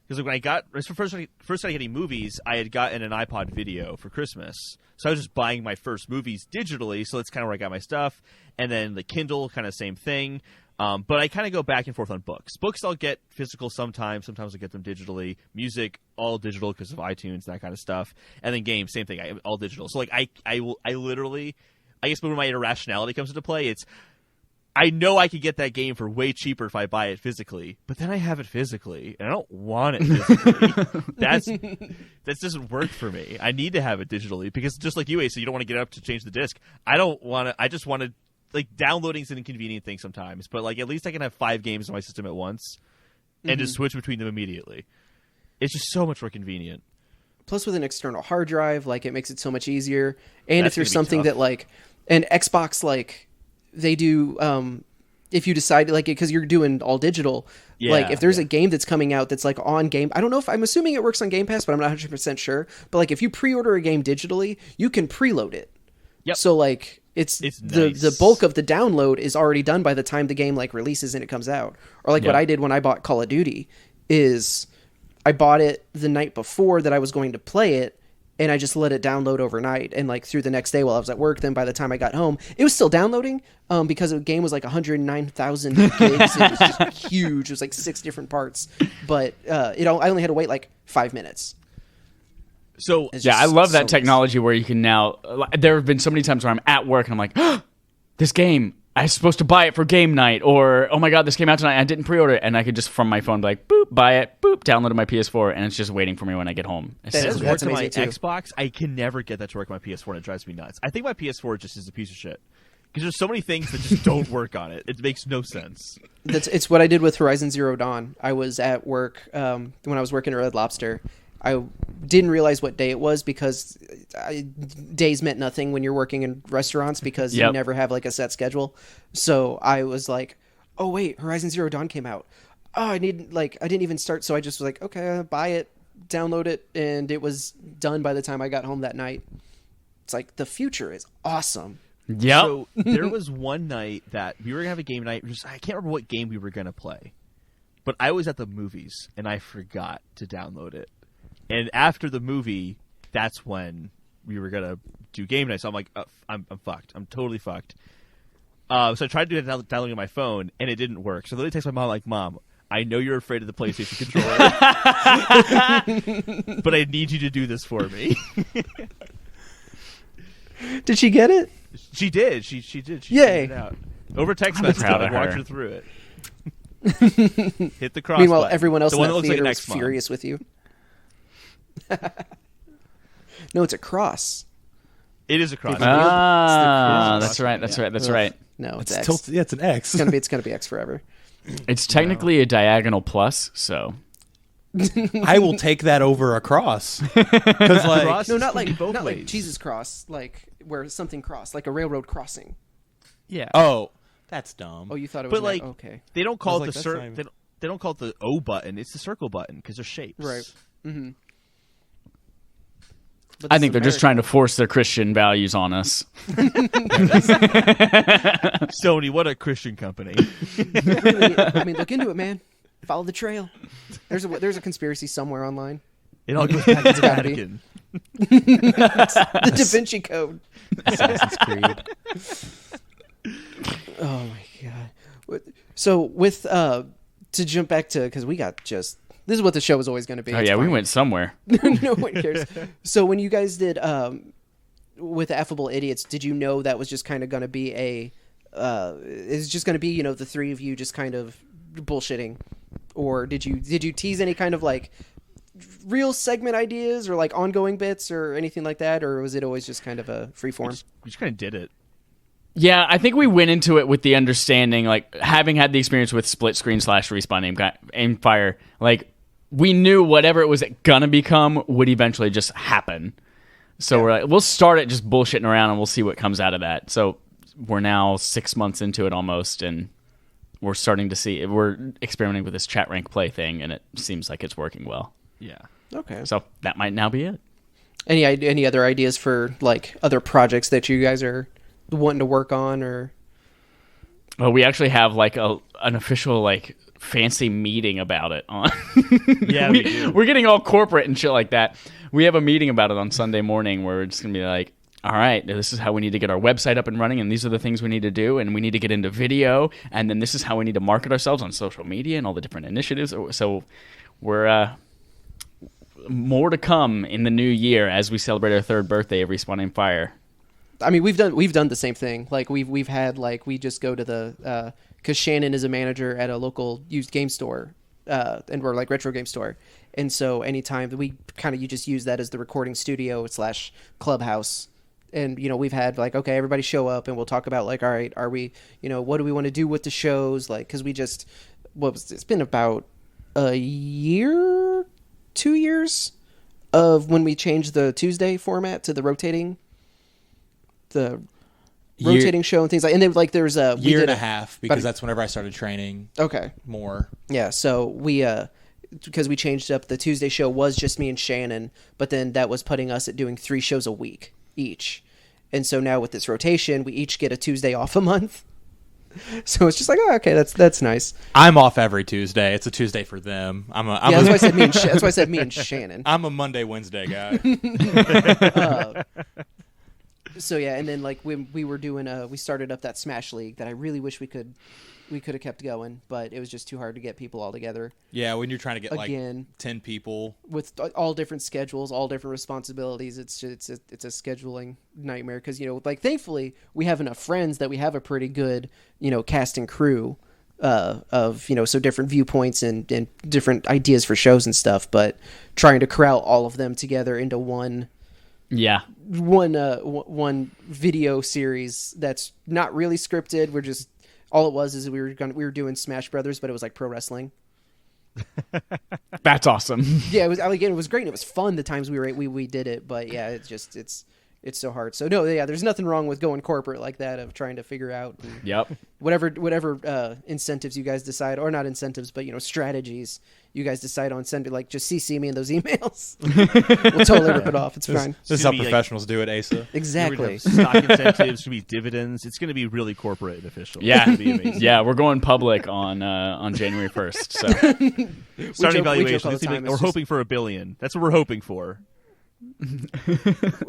Because when I got first started getting movies, I had gotten an iPod Video for Christmas, so I was just buying my first movies digitally. So that's kind of where I got my stuff. And then the Kindle, kind of same thing. But I kind of go back and forth on books. Books I'll get physical sometimes. Sometimes I get them digitally. Music all digital because of iTunes, that kind of stuff. And then games, same thing, all digital. So like I literally, I guess when my irrationality comes into play, it's I know I could get that game for way cheaper if I buy it physically, but then I have it physically, and I don't want it physically. That doesn't work for me. I need to have it digitally because just like you, Asa, you don't want to get up to change the disc. I don't want to. I just want to. Like, downloading's an inconvenient thing sometimes, but like at least I can have 5 games on my system at once and just switch between them immediately. It's just so much more convenient. Plus, with an external hard drive, like it makes it so much easier. And That's if there's gonna be something tough. that like an Xbox, like they do, if you decide like because you're doing all digital, like if there's a game that's coming out that's like on Game, I don't know if I'm assuming it works on Game Pass, but I'm not 100% sure. But like if you pre-order a game digitally, you can preload it. Yep. So like it's nice. the bulk of the download is already done by the time the game like releases and it comes out. Or like what I did when I bought Call of Duty is I bought it the night before that I was going to play it, and I just let it download overnight and like through the next day while I was at work. Then by the time I got home, it was still downloading because the game was like 109,000 gigs. It was just huge. It was like 6 different parts, but I only had to wait like 5 minutes. So It's Yeah, just I love so that technology where you can now. There have been so many times where I'm at work and I'm like, oh, this game, I was supposed to buy it for game night, or oh my god, this came out tonight, I didn't pre-order it, and I could just from my phone be like, boop, buy it, boop, download it to my PS4, and it's just waiting for me when I get home. It's That It is- does that's work to my amazing, too. Xbox. I can never get that to work on my PS4, and it drives me nuts. I think my PS4 just is a piece of shit because there's so many things that just don't work on it. It makes no sense. It's what I did with Horizon Zero Dawn. I was at work when I was working at Red Lobster. I didn't realize what day it was because days meant nothing when you're working in restaurants because you Yep. never have like a set schedule. So I was like, "Oh wait, Horizon Zero Dawn came out. Oh, I didn't even start." So I just was like, "Okay, I'll buy it, download it," and it was done by the time I got home that night. It's like the future is awesome. Yep. So there was one night that we were gonna have a game night. I can't remember what game we were gonna play, but I was at the movies and I forgot to download it. And after the movie, that's when we were gonna do game night. So I'm like, I'm fucked. I'm totally fucked. So I tried to do it downloading on my phone, and it didn't work. So I literally text my mom like, "Mom, I know you're afraid of the PlayStation controller, but I need you to do this for me." Did she get it? She did. She did. She Yay. figured it out over text I'm message. proud I of walked her. her through it. Hit the cross. Meanwhile, button. everyone else The in one that that looks like theater an was X-Mom. furious with you. No, it's a cross. It is a cross. Ah, It's the that's right. That's right. That's Ugh. right. No, it's It's X. tilted. Yeah, it's an X. It's gonna be X forever. It's technically a diagonal plus, so I will take that over a cross. Because like, Cross No, is not funny like both not ways. like Jesus cross, like where something crossed, like a railroad crossing. Yeah. oh, that's dumb. Oh, you thought it was But like, okay, they don't call I it was the like, that's not even- they don't call it the O button. It's the circle button because they're shapes. right? Mm-hmm. I think they're just trying to force their Christian values on us. Sony, what a Christian company. I mean, look into it, man. Follow the trail. There's a conspiracy somewhere online. It all goes back to the gotta be. Vatican. The Da Vinci Code. Assassin's Creed. Oh my god. So with to jump back to because we got just this is what the show was always going to be. Oh It's yeah, we fine. went somewhere. No one cares. So when you guys did with Affable Idiots, did you know that was just kind of going to be it's just going to be the 3 of you just kind of bullshitting, or did you tease any kind of like real segment ideas or like ongoing bits or anything like that, or was it always just kind of a free form? We just kind of did it. Yeah, I think we went into it with the understanding, like, having had the experience with split screen / respawn aim fire, like, we knew whatever it was gonna become would eventually just happen. So we're like, we'll start it just bullshitting around and we'll see what comes out of that. So we're now 6 months into it almost, and we're starting to see, we're experimenting with this chat rank play thing, and it seems like it's working well. Yeah. Okay. So that might now be it. Any other ideas for like other projects that you guys are wanting to work on, or? Well, we actually have like an official like fancy meeting about it on. Yeah, we do. We're getting all corporate and shit like that. We have a meeting about it on Sunday morning where we're just gonna be like, all right, this is how we need to get our website up and running, and these are the things we need to do, and we need to get into video, and then this is how we need to market ourselves on social media and all the different initiatives. So we're more to come in the new year as we celebrate our 3rd birthday of Respawn Aim Fire. I mean, we've done the same thing. Like we've had like we just go to the because Shannon is a manager at a local used game store, and we're like retro game store, and so anytime that we you just use that as the recording studio / clubhouse, and we've had like, okay, everybody show up and we'll talk about like, all right, are we what do we want to do with the shows, like, because we just it's been about a year, 2 years of when we changed the Tuesday format to the rotating show and things like, and then like there's a year and a half, because that's whenever I started training. Okay. More. Yeah. So we, because we changed up, the Tuesday show was just me and Shannon, but then that was putting us at doing 3 shows a week each. And so now with this rotation, we each get a Tuesday off a month. So it's just like, oh, okay, that's nice. I'm off every Tuesday. It's a Tuesday for them. That's why I said me and that's why I said me and Shannon. I'm a Monday, Wednesday guy. So yeah, and then like we were doing we started up that Smash League that I really wish we could have kept going, but it was just too hard to get people all together. Yeah, when you're trying to get Again, like 10 people with all different schedules, all different responsibilities, it's a scheduling nightmare, because like thankfully we have enough friends that we have a pretty good cast and crew of so different viewpoints and different ideas for shows and stuff, but trying to corral all of them together into one video series that's not really scripted. We're just, all it was is we were doing Smash Brothers, but it was like pro wrestling. That's awesome. Yeah, it was, again, it was great and it was fun the times we did it, but yeah, it's so hard. So no, yeah, there's nothing wrong with going corporate like that, of trying to figure out whatever incentives you guys decide, or not incentives, but strategies you guys decide on, send it, like, just CC me in those emails. We'll totally rip it off. It's fine. This is how professionals do it, Asa. Exactly. Stock incentives, should be dividends. It's going to be really corporate and official. Yeah, It's gonna be amazing. yeah, we're going public on January 1st. So Starting we joke valuation. all the time, We're it's hoping for $1 billion. That's what we're hoping for.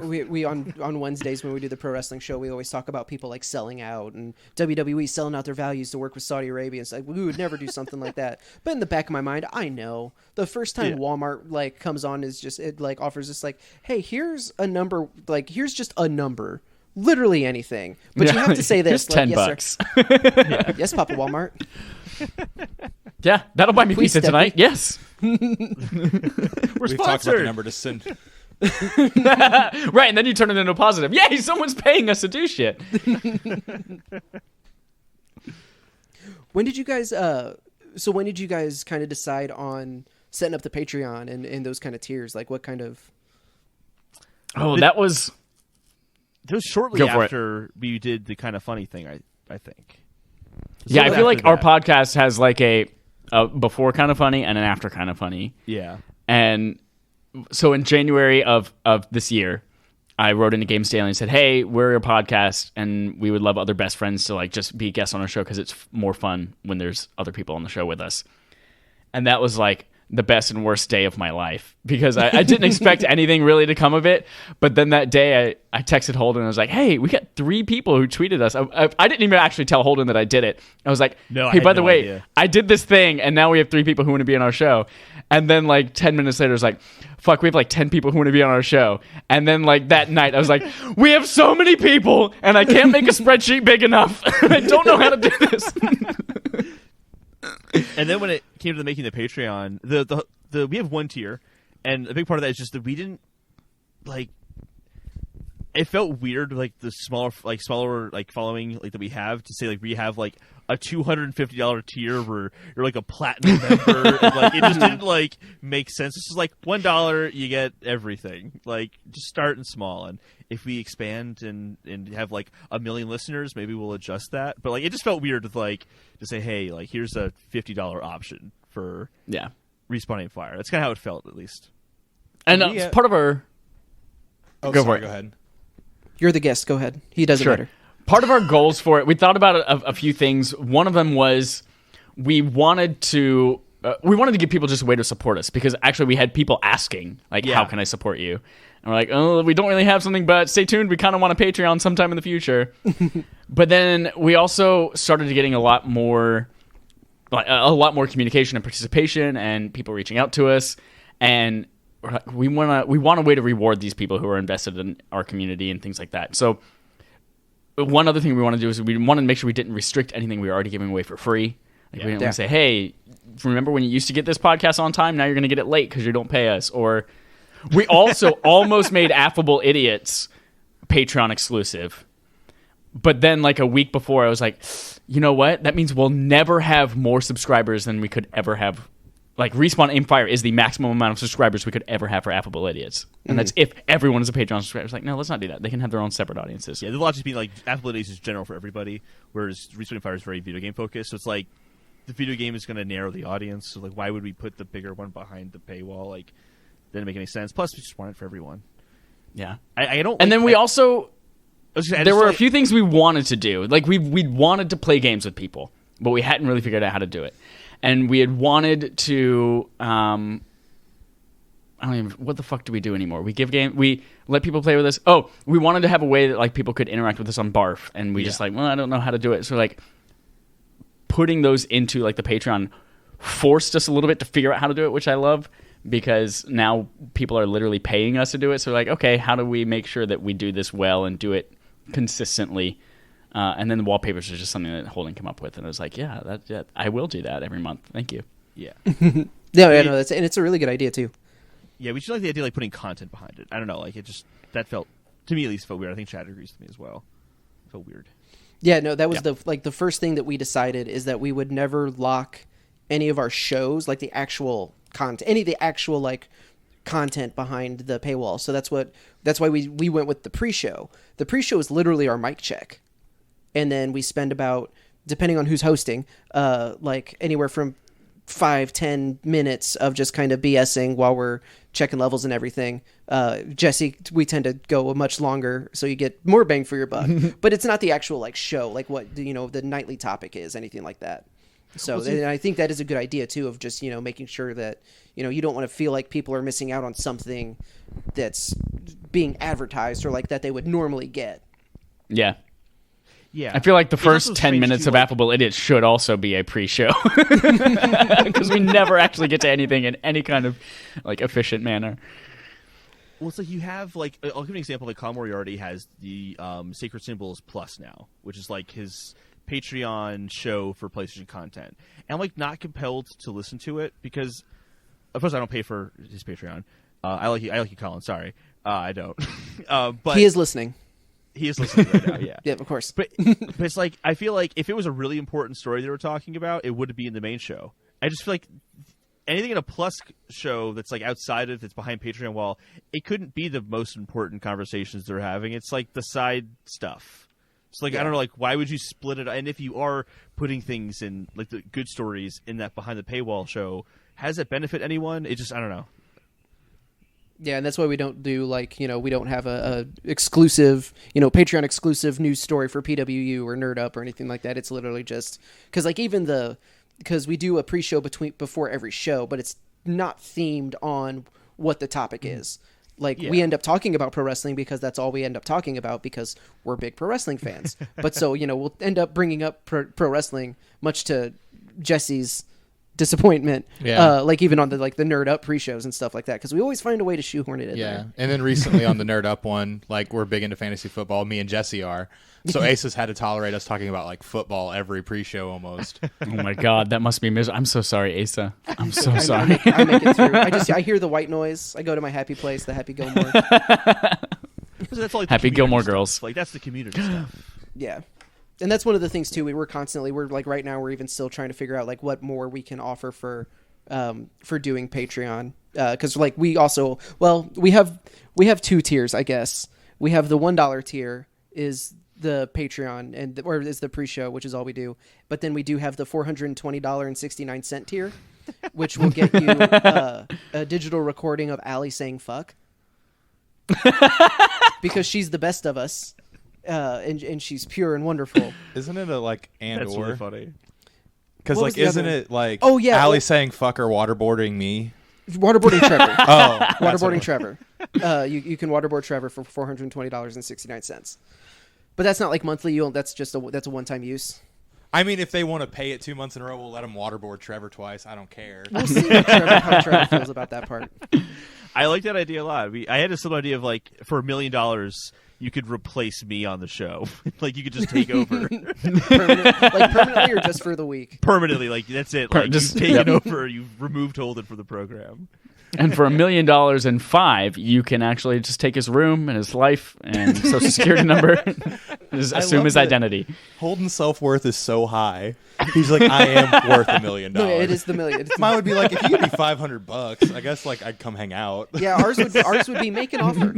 we on Wednesdays when we do the pro wrestling show, we always talk about people like selling out and WWE selling out their values to work with Saudi Arabia. It's like, we would never do something like that. But in the back of my mind, I know the first time Walmart like comes on is just, it like offers this like, hey, here's a number, like here's just a number, literally anything, but you have to say this. Here's like, $10. Yes, Papa Walmart. Yeah, that'll buy me Please pizza step tonight. in. Yes. We're We've talked about sponsored. the number to send. Right, and then you turn it into a positive. Yay, someone's paying us to do shit. When did you guys kind of decide on setting up the Patreon and those kind of tiers? Like what kind of... Oh, that was... It was shortly Go for it. after we did the kind of funny thing, I think. Yeah, I Sort of feel like after our that. podcast has like a before kind of funny and an after kind of funny. Yeah. And so in January of this year, I wrote into Games Daily and said, hey, we're a podcast and we would love other best friends to like just be guests on our show because it's more fun when there's other people on the show with us. And that was like the best and worst day of my life because I didn't expect anything really to come of it. But then that day I texted Holden and I was like, hey, we got 3 people who tweeted us. I didn't even actually tell Holden that I did it. I was like, No, I hey, had by the no way, idea. I did this thing and now we have 3 people who want to be on our show. And then like 10 minutes later, it's like, fuck, we have like 10 people who want to be on our show. And then like that night, I was like, we have so many people and I can't make a spreadsheet big enough. I don't know how to do this. And then when it came to making the Patreon, the we have one tier, and a big part of that is just that we didn't like it felt weird, like the smaller like following like that we have to say like we have like a $250 tier where you're like a platinum member. And, like it just didn't like make sense. This is like $1 you get everything. Like just starting small, and if we expand and have like 1 million listeners, maybe we'll adjust that. But like it just felt weird with like to say, hey, like here's a $50 option for respawning fire. That's kind of how it felt, at least. And it's part of our. Oh, Go sorry, for it. Go ahead. You're the guest. Go ahead. He does it better. Part of our goals for it, we thought about a few things. One of them was we wanted to give people just a way to support us, because actually we had people asking, like, how can I support you? And we're like, oh, we don't really have something, but stay tuned. We kind of want a Patreon sometime in the future. But then we also started getting a lot more communication and participation, and people reaching out to us, and we want a way to reward these people who are invested in our community and things like that. So one other thing we want to do is we want to make sure we didn't restrict anything we were already giving away for free. Like we didn't want to say, hey, remember when you used to get this podcast on time? Now you're going to get it late because you don't pay us. Or we also almost made Affable Idiots Patreon exclusive. But then like a week before, I was like, you know what? That means we'll never have more subscribers than we could ever have. Like, Respawn Aim Fire is the maximum amount of subscribers we could ever have for Affable Idiots. And that's if everyone is a Patreon subscriber. It's like, no, let's not do that. They can have their own separate audiences. Yeah, the logic being like, Affable Idiots is general for everybody, whereas Respawn Aim Fire is very video game focused. So it's like, the video game is going to narrow the audience. So, like, why would we put the bigger one behind the paywall? Like, didn't make any sense. Plus, we just want it for everyone. Yeah. I don't... And then we also... there were a few things we wanted to do. Like, we wanted to play games with people, but we hadn't really figured out how to do it. And we had wanted to, I don't even, what the fuck do we do anymore? We let people play with us. Oh, we wanted to have a way that like people could interact with us on Barf, and we just like, well, I don't know how to do it. So like, putting those into like the Patreon forced us a little bit to figure out how to do it, which I love, because now people are literally paying us to do it. So like, okay, how do we make sure that we do this well and do it consistently? And then the wallpapers are just something that Holden came up with, and I was like, yeah, I will do that every month. Thank you. Yeah. And it's a really good idea too. Yeah, we just like the idea of like putting content behind it. I don't know, like it just that felt to me at least felt weird. I think Chad agrees with me as well. It felt weird. Yeah, no, that was the first thing that we decided is that we would never lock any of our shows, like the actual content, any of the actual like content behind the paywall. So that's why we went with the pre-show. The pre-show is literally our mic check. And then we spend about, depending on who's hosting, like anywhere from 5-10 minutes of just kind of BSing while we're checking levels and everything. Jesse, we tend to go much longer, so you get more bang for your buck. But it's not the actual like show, like what the nightly topic is, anything like that. So and I think that is a good idea too, of just making sure that you don't want to feel like people are missing out on something that's being advertised or like that they would normally get. Yeah. Yeah, I feel like the first 10 minutes of Affable Idiots should also be a pre-show, because we never actually get to anything in any kind of like efficient manner. Well, it's like you have like I'll give an example. Like Con Moriarty has the Sacred Symbols Plus now, which is like his Patreon show for PlayStation content. And I'm like not compelled to listen to it because, of course, I don't pay for his Patreon. I like you, Colin. Sorry, I don't. But he is listening. He is listening right now, yeah. Yeah, of course. But it's like, I feel like if it was a really important story they were talking about, it would be in the main show. I just feel like anything in a Plus show that's like outside of, that's behind Patreon wall, it couldn't be the most important conversations they're having. It's like the side stuff. It's like, I don't know, like, why would you split it? And if you are putting things in, like the good stories in that behind the paywall show, how does that benefit anyone? It just, I don't know. Yeah, and that's why we don't do like, we don't have a exclusive, Patreon exclusive news story for PWU or Nerd Up or anything like that. It's literally just because like because we do a pre-show before every show, but it's not themed on what the topic is. Like we end up talking about pro wrestling because that's all we end up talking about because we're big pro wrestling fans. But so, we'll end up bringing up pro wrestling much to Jesse's disappointment, like even on the Nerd Up pre-shows and stuff like that, because we always find a way to shoehorn it in there. And then recently on the Nerd Up one, like we're big into fantasy football, me and Jesse are, so Asa's had to tolerate us talking about like football every pre-show almost. Oh my god, that must be miserable. I'm so sorry, Asa. I'm so sorry. I make it through. I hear the white noise, I go to my happy place, the Happy Gilmore. that's all, like, the Happy community Gilmore stuff. Girls. Like that's the community stuff. Yeah. And that's one of the things too. We're like right now we're even still trying to figure out like what more we can offer for doing Patreon. Cause like we have two tiers, I guess. We have the $1 tier is the Patreon or is the pre-show, which is all we do. But then we do have the $420.69 tier, which will get you a digital recording of Allie saying fuck. Because she's the best of us. And she's pure and wonderful. Isn't it a like and That's or? really funny. Because What like, was the isn't other- it like? Oh, yeah, Allie well- saying "fuck" or waterboarding me. Waterboarding Trevor. Oh, Waterboarding Trevor. You can waterboard Trevor for $420.69. But that's not like monthly. That's a one-time use. I mean, if they want to pay it 2 months in a row, we'll let them waterboard Trevor twice. I don't care. We'll see how Trevor feels about that part. I like that idea a lot. I had a similar idea of like for $1 million, you could replace me on the show. Like you could just take over Permanently or just for the week? permanently. Like that's it. Like Just- you've taken yep. over. You've removed Holden from the program. And for $1 million and $5, you can actually just take his room and his life and social security number, just assume love his that. identity. Holden's self-worth is so high. He's like, I am worth $1 million. No, it is the million. Mine would be like, if you give me $500, I guess like I'd come hang out. Yeah, ours would be make an offer.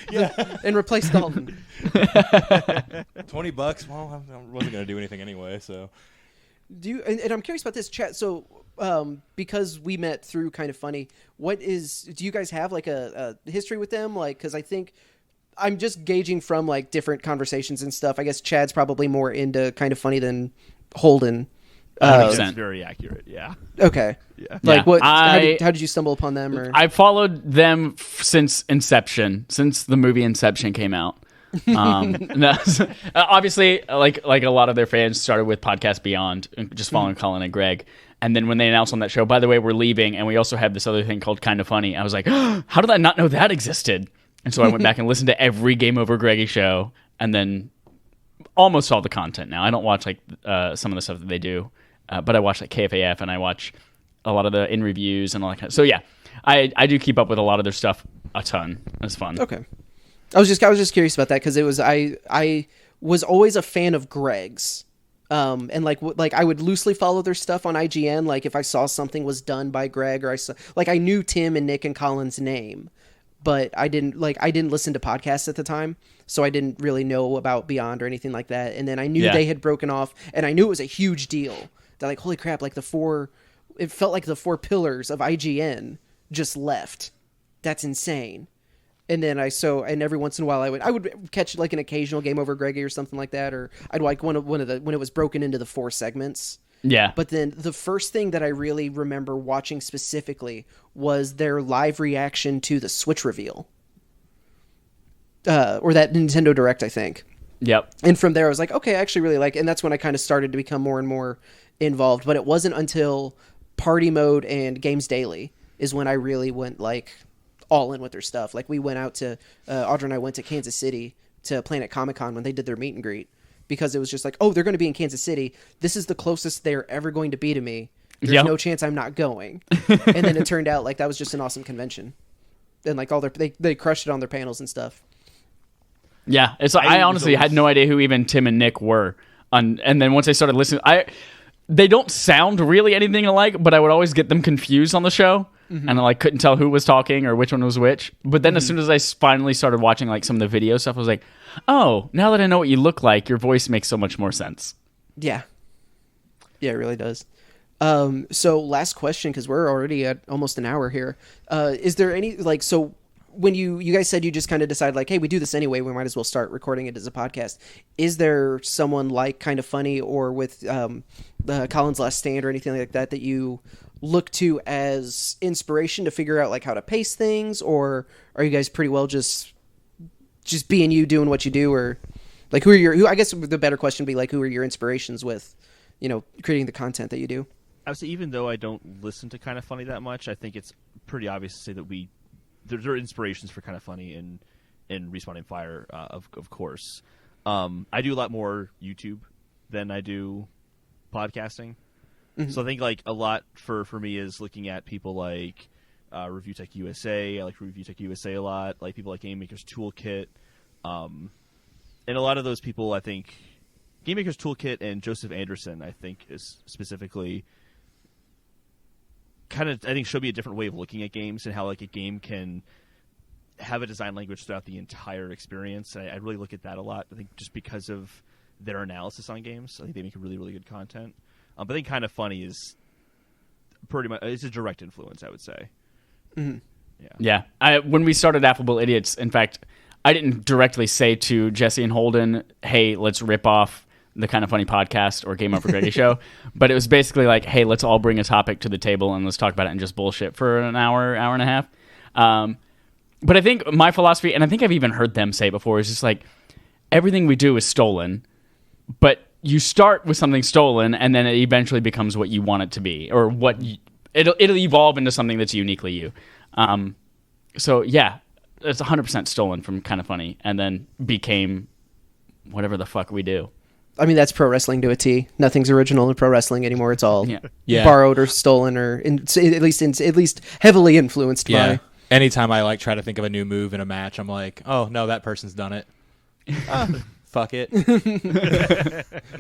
Yeah. And replace Dalton. $20. Well, I wasn't gonna do anything anyway. So Do you? And I'm curious about this chat. So, because we met through Kind of Funny, do you guys have like a history with them? Like, because I think I'm just gauging from like different conversations and stuff. I guess Chad's probably more into Kind of Funny than Holden. That's 100%. very accurate. Yeah. Okay. Yeah. Like Yeah. what? How I- did you stumble upon them? Or I followed them since Inception, since the movie Inception came out. No, obviously, like a lot of their fans started with Podcast Beyond, just following Colin and Greg. And then when they announced on that show, by the way, we're leaving, and we also have this other thing called Kind of Funny, I was like, how did I not know that existed? And so I went back and listened to every Game Over Greggy show, and then almost all the content now. I don't watch like some of the stuff that they do, but I watch like KFAF, and I watch a lot of the in reviews and all that kind of. So yeah, I do keep up with a lot of their stuff a ton. It's fun. okay. I was just curious about that because it was I was always a fan of Greg's. And like I would loosely follow their stuff on IGN. Like if I saw something was done by Greg, or I knew Tim and Nick and Colin's name, but I didn't listen to podcasts at the time, so I didn't really know about Beyond or anything like that. And then I knew they had broken off, and I knew it was a huge deal. That like holy crap, like it felt like the 4 pillars of IGN just left. That's insane. And then and every once in a while I would catch like an occasional Game Over Greggy or something like that, or I'd like one of the when it was broken into the 4 segments. Yeah. But then the first thing that I really remember watching specifically was their live reaction to the Switch reveal, or that Nintendo Direct, I think. Yep. And from there I was like, okay, I actually really like it. And that's when I kind of started to become more and more involved. But it wasn't until Party Mode and Games Daily is when I really went like all in with their stuff. Like we went out to Audra and I went to Kansas City to Planet Comic-Con when they did their meet and greet, because it was just like, oh, they're going to be in Kansas City. This is the closest they're ever going to be to me. There's Yep. no chance I'm not going. And then it turned out like that was just an awesome convention. And like they crushed it on their panels and stuff. Yeah, I honestly had no idea who even Tim and Nick were, and then once I started listening, they don't sound really anything alike, but I would always get them confused on the show, and I like couldn't tell who was talking or which one was which. But then as soon as I finally started watching like some of the video stuff, I was like, oh, now that I know what you look like, your voice makes so much more sense. Yeah. Yeah, it really does. So last question, because we're already at almost an hour here. Is there any like so? When you guys said you just kind of decided like, hey, we do this anyway, we might as well start recording it as a podcast. Is there someone like Kind of Funny or with Colin's Last Stand or anything like that that you look to as inspiration to figure out like how to pace things, or are you guys pretty well just being you, doing what you do, or like who I guess the better question would be like who are your inspirations with, creating the content that you do? I would say even though I don't listen to Kind of Funny that much, I think it's pretty obvious to say that there are inspirations for Kind of Funny in Respawning Fire, of course. I do a lot more YouTube than I do podcasting. Mm-hmm. So I think like a lot for me is looking at people like Review Tech USA. I like Review Tech USA a lot. Like people like Game Maker's Toolkit. And a lot of those people, I think, Game Maker's Toolkit and Joseph Anderson, I think, is specifically kind of, I think, show me a different way of looking at games and how like a game can have a design language throughout the entire experience. I really look at that a lot. I think just because of their analysis on games, I think they make really, really good content. But I think Kind of Funny is pretty much, it's a direct influence, I would say. Mm-hmm. Yeah. When we started Affable Idiots, in fact, I didn't directly say to Jesse and Holden, hey, let's rip off the Kind of Funny podcast or Game Over Greggy show. But it was basically like, hey, let's all bring a topic to the table and let's talk about it and just bullshit for an hour and a half. But I think my philosophy, and I think I've even heard them say before, is just like, everything we do is stolen, but you start with something stolen and then it eventually becomes what you want it to be, or it'll evolve into something that's uniquely you. So yeah, it's 100% stolen from Kind of Funny, and then became whatever the fuck we do. I mean, that's pro wrestling to a T. Nothing's original in pro wrestling anymore. It's all Yeah. borrowed or stolen, or at least heavily influenced Yeah. by. Anytime I like try to think of a new move in a match, I'm like, oh no, that person's done it. Fuck it.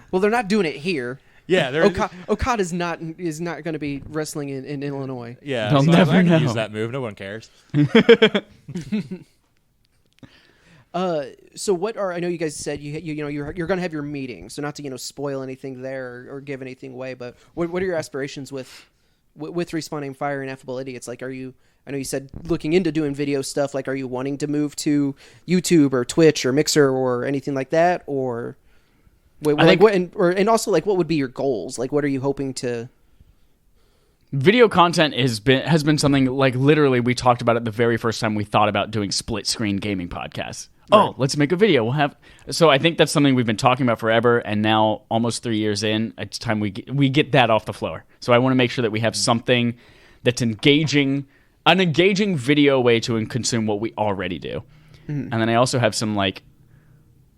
Well, they're not doing it here. Yeah, they're Okada's not going to be wrestling in Illinois. yeah. They'll so never I can know. use that move. No one cares. So what are, I know you guys said you're going to have your meeting, so not to spoil anything there or give anything away, but what are your aspirations with Respawning Fire and Affable Idiots? Like, I know you said looking into doing video stuff, like are you wanting to move to YouTube or Twitch or Mixer or anything like that, or and also like what would be your goals? Like what are you hoping to? Video content has been something, like, literally we talked about it the very first time we thought about doing split screen gaming podcasts. Right. Oh, let's make a video. So I think that's something we've been talking about forever, and now almost 3 years in, it's time we get that off the floor. So I want to make sure that we have something that's an engaging video way to consume what we already do. Mm-hmm. And then I also have some, like,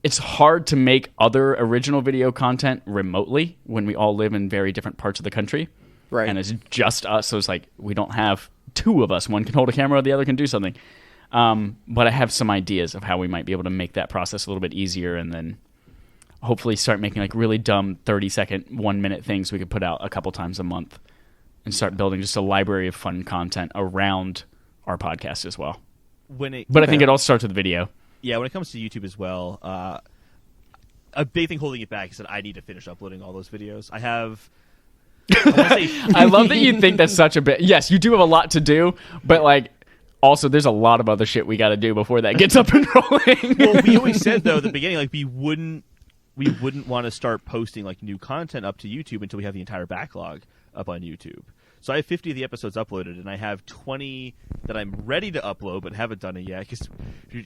it's hard to make other original video content remotely when we all live in very different parts of the country. Right. And it's just us, so it's like we don't have two of us. One can hold a camera, the other can do something. But I have some ideas of how we might be able to make that process a little bit easier, and then hopefully start making like really dumb 30-second, 1-minute things we could put out a couple times a month, and start building just a library of fun content around our podcast as well. But I think it all starts with video. Yeah, when it comes to YouTube as well, a big thing holding it back is that I need to finish uploading all those videos. I love that you think that's such a bit. Yes, you do have a lot to do, but like also there's a lot of other shit we got to do before that gets up and rolling. Well, we always said though at the beginning, like we wouldn't want to start posting like new content up to YouTube until we have the entire backlog up on YouTube. So I have 50 of the episodes uploaded, and I have 20 that I'm ready to upload but haven't done it yet. Because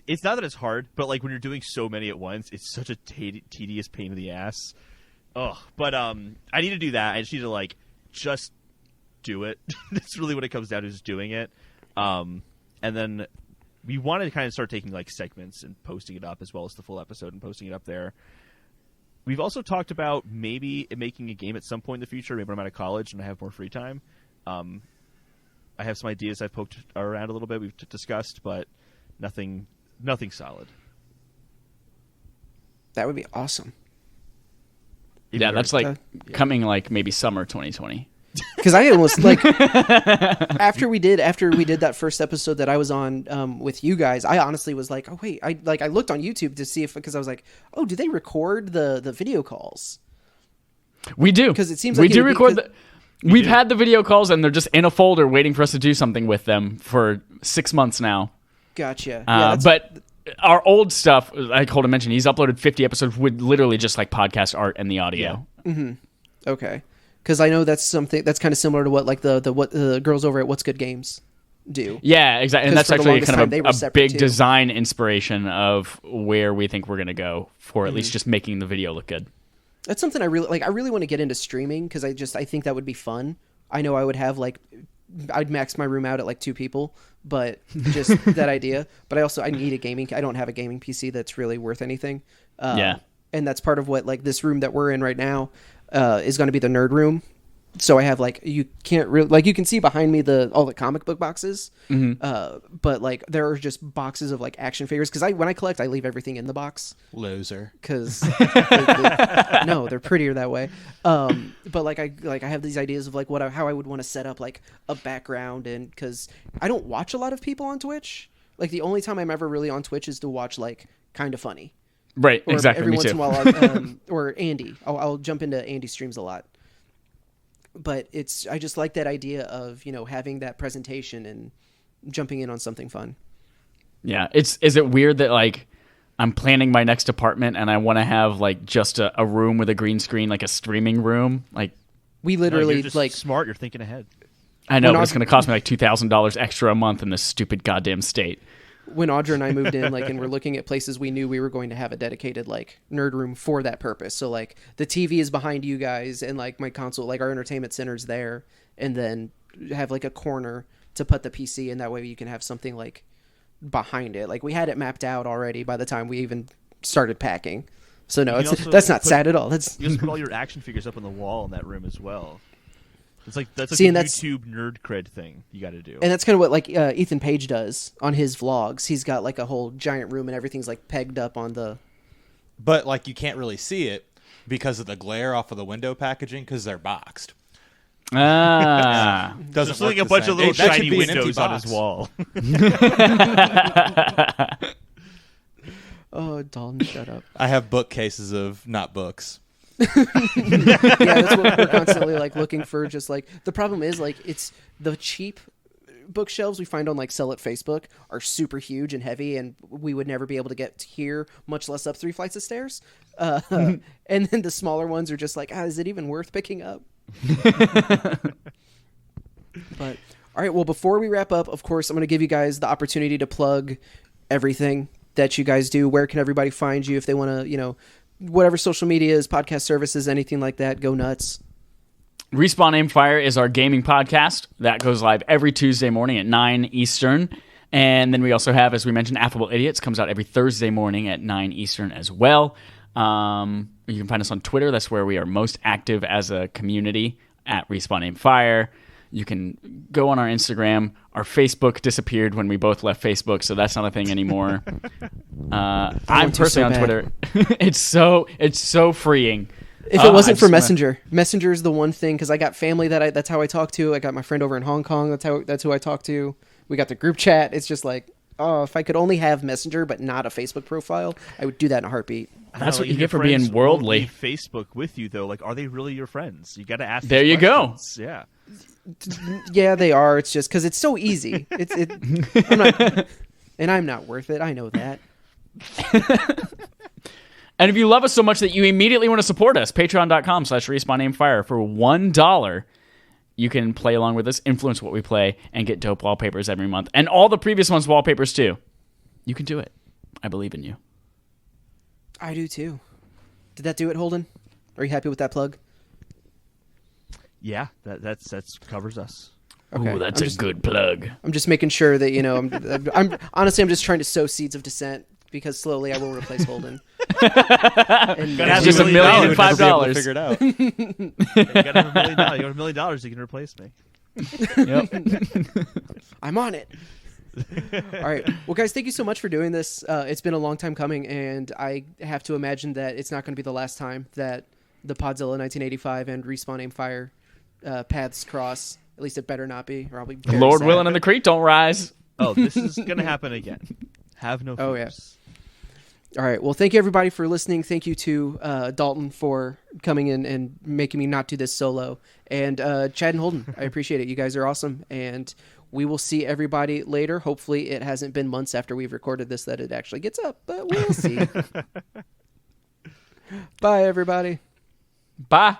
it's not that it's hard, but like when you're doing so many at once, it's such a tedious pain in the ass. Oh, but I need to do that. I just need to just do it. That's really what it comes down to, just doing it. And then we want to kind of start taking like segments and posting it up as well as the full episode and posting it up there. We've also talked about maybe making a game at some point in the future, maybe when I'm out of college and I have more free time. I have some ideas I've poked around a little bit, we've discussed, but nothing solid. That would be awesome. Yeah, that's like coming like maybe summer 2020. Because I almost like after we did that first episode that I was on with you guys, I honestly was like, oh wait, I looked on YouTube to see because I was like, oh, do they record the video calls? We do, because it seems like we do record We've had the video calls, and they're just in a folder waiting for us to do something with them for 6 months now. Gotcha. Yeah, but our old stuff, like Holden mentioned, he's uploaded 50 episodes with literally just like podcast art and the audio. Yeah. Mm-hmm. Okay. Because I know that's something that's kind of similar to what like the girls over at What's Good Games do. Yeah, exactly. And that's actually kind of a big too. Design inspiration of where we think we're going to go for at least just making the video look good. That's something I really like. I really want to get into streaming because I think that would be fun. I know I would have I'd max my room out at like 2 people, but just that idea. But I need a gaming. I don't have a gaming PC that's really worth anything. Yeah, and that's part of what like this room that we're in right now is going to be the nerd room So I have like, you can't really, like, you can see behind me all the comic book boxes, but like there are just boxes of like action figures, because when I collect, I leave everything in the box. Loser. Because no, they're prettier that way. But like I have these ideas of like how I would want to set up like a background, and because I don't watch a lot of people on Twitch. Like the only time I'm ever really on Twitch is to watch like Kind of Funny. Right, Or exactly. Every Me once too. in a while, or Andy. I'll jump into Andy streams a lot. But I just like that idea of, having that presentation and jumping in on something fun. Yeah. Is it weird that like I'm planning my next apartment and I want to have like just a room with a green screen, like a streaming room? Like We No, literally you're just like smart. You're thinking ahead. I know, When but it's I- going to cost me like $2,000 extra a month in this stupid goddamn state. when Audra and I moved in, like, and we're looking at places, we knew we were going to have a dedicated like nerd room for that purpose. So like the TV is behind you guys, and like my console, like our entertainment center's there, and then have like a corner to put the PC, and that way you can have something like behind it. Like we had it mapped out already by the time we even started packing. So no, You can also that's not put- sad at all. That's You just put all your action figures up on the wall in that room as well. That's See, a and that's- YouTube nerd cred thing you got to do. and that's kind of what like Ethan Page does on his vlogs. He's got like a whole giant room, and everything's like pegged up on the. But like you can't really see it because of the glare off of the window packaging because they're boxed. Ah. Doesn't There's like work a the bunch same. of little That should shiny be an empty windows on his box. wall. Oh, Dalton, shut up. I have bookcases of not books. Yeah, that's what we're constantly like looking for. Just like the problem is like it's the cheap bookshelves we find on like Sell It Facebook are super huge and heavy, and we would never be able to get here, much less up 3 flights of stairs. And then the smaller ones are just like, is it even worth picking up? But all right, well, before we wrap up, of course, I'm going to give you guys the opportunity to plug everything that you guys do. Where can everybody find you if they want to, whatever social media is, podcast services, anything like that, go nuts. Respawn Aim Fire is our gaming podcast that goes live every Tuesday morning at 9 Eastern. And then we also have, as we mentioned, Affable Idiots comes out every Thursday morning at 9 Eastern as well. You can find us on Twitter. That's where we are most active as a community, at Respawn Aim Fire. You can go on our Instagram. Our Facebook disappeared when we both left Facebook, so that's not a thing anymore. I'm too so personally on bad. Twitter. It's so freeing. If it wasn't I for just- Messenger is the one thing, because I got family that's how I talk to. I got my friend over in Hong Kong. That's who I talk to. We got the group chat. It's just like, oh, if I could only have Messenger but not a Facebook profile, I would do that in a heartbeat. That's what If you your get for being friends won't worldly. leave Facebook with you though, like, are they really your friends? You got to ask. There these you go. questions. Yeah. Yeah, they are. It's just because it's so easy. I'm not worth it. I know that. And if you love us so much that you immediately want to support us, patreon.com/RespawnAimFire. For $1, you can play along with us, influence what we play, and get dope wallpapers every month. And all the previous ones' wallpapers, too. You can do it. I believe in you. I do too. Did that do it, Holden? Are you happy with that plug? Yeah. That's covers us. Okay. Ooh, that's a good plug. I'm just making sure that I'm honestly I'm just trying to sow seeds of dissent, because slowly I will replace Holden. And Gotta have Just $1 $1 million. million You and would never be able to $5. figure it out. You got to have $1 million. You got $1 million. You can replace me. Yep. I'm on it. All right. Well, guys, thank you so much for doing this. It's been a long time coming, and I have to imagine that it's not going to be the last time that the Podzilla 1985 and Respawn Aim Fire paths cross. At least it better not be, or I'll be very Lord sad. willing and the creek don't rise. Oh, this is gonna happen again. Have no fears. Oh, yeah. All right. Well, thank you, everybody, for listening. Thank you to Dalton for coming in and making me not do this solo. And Chad and Holden, I appreciate it. You guys are awesome. And we will see everybody later. Hopefully it hasn't been months after we've recorded this that it actually gets up, but we'll see. Bye, everybody. Bye.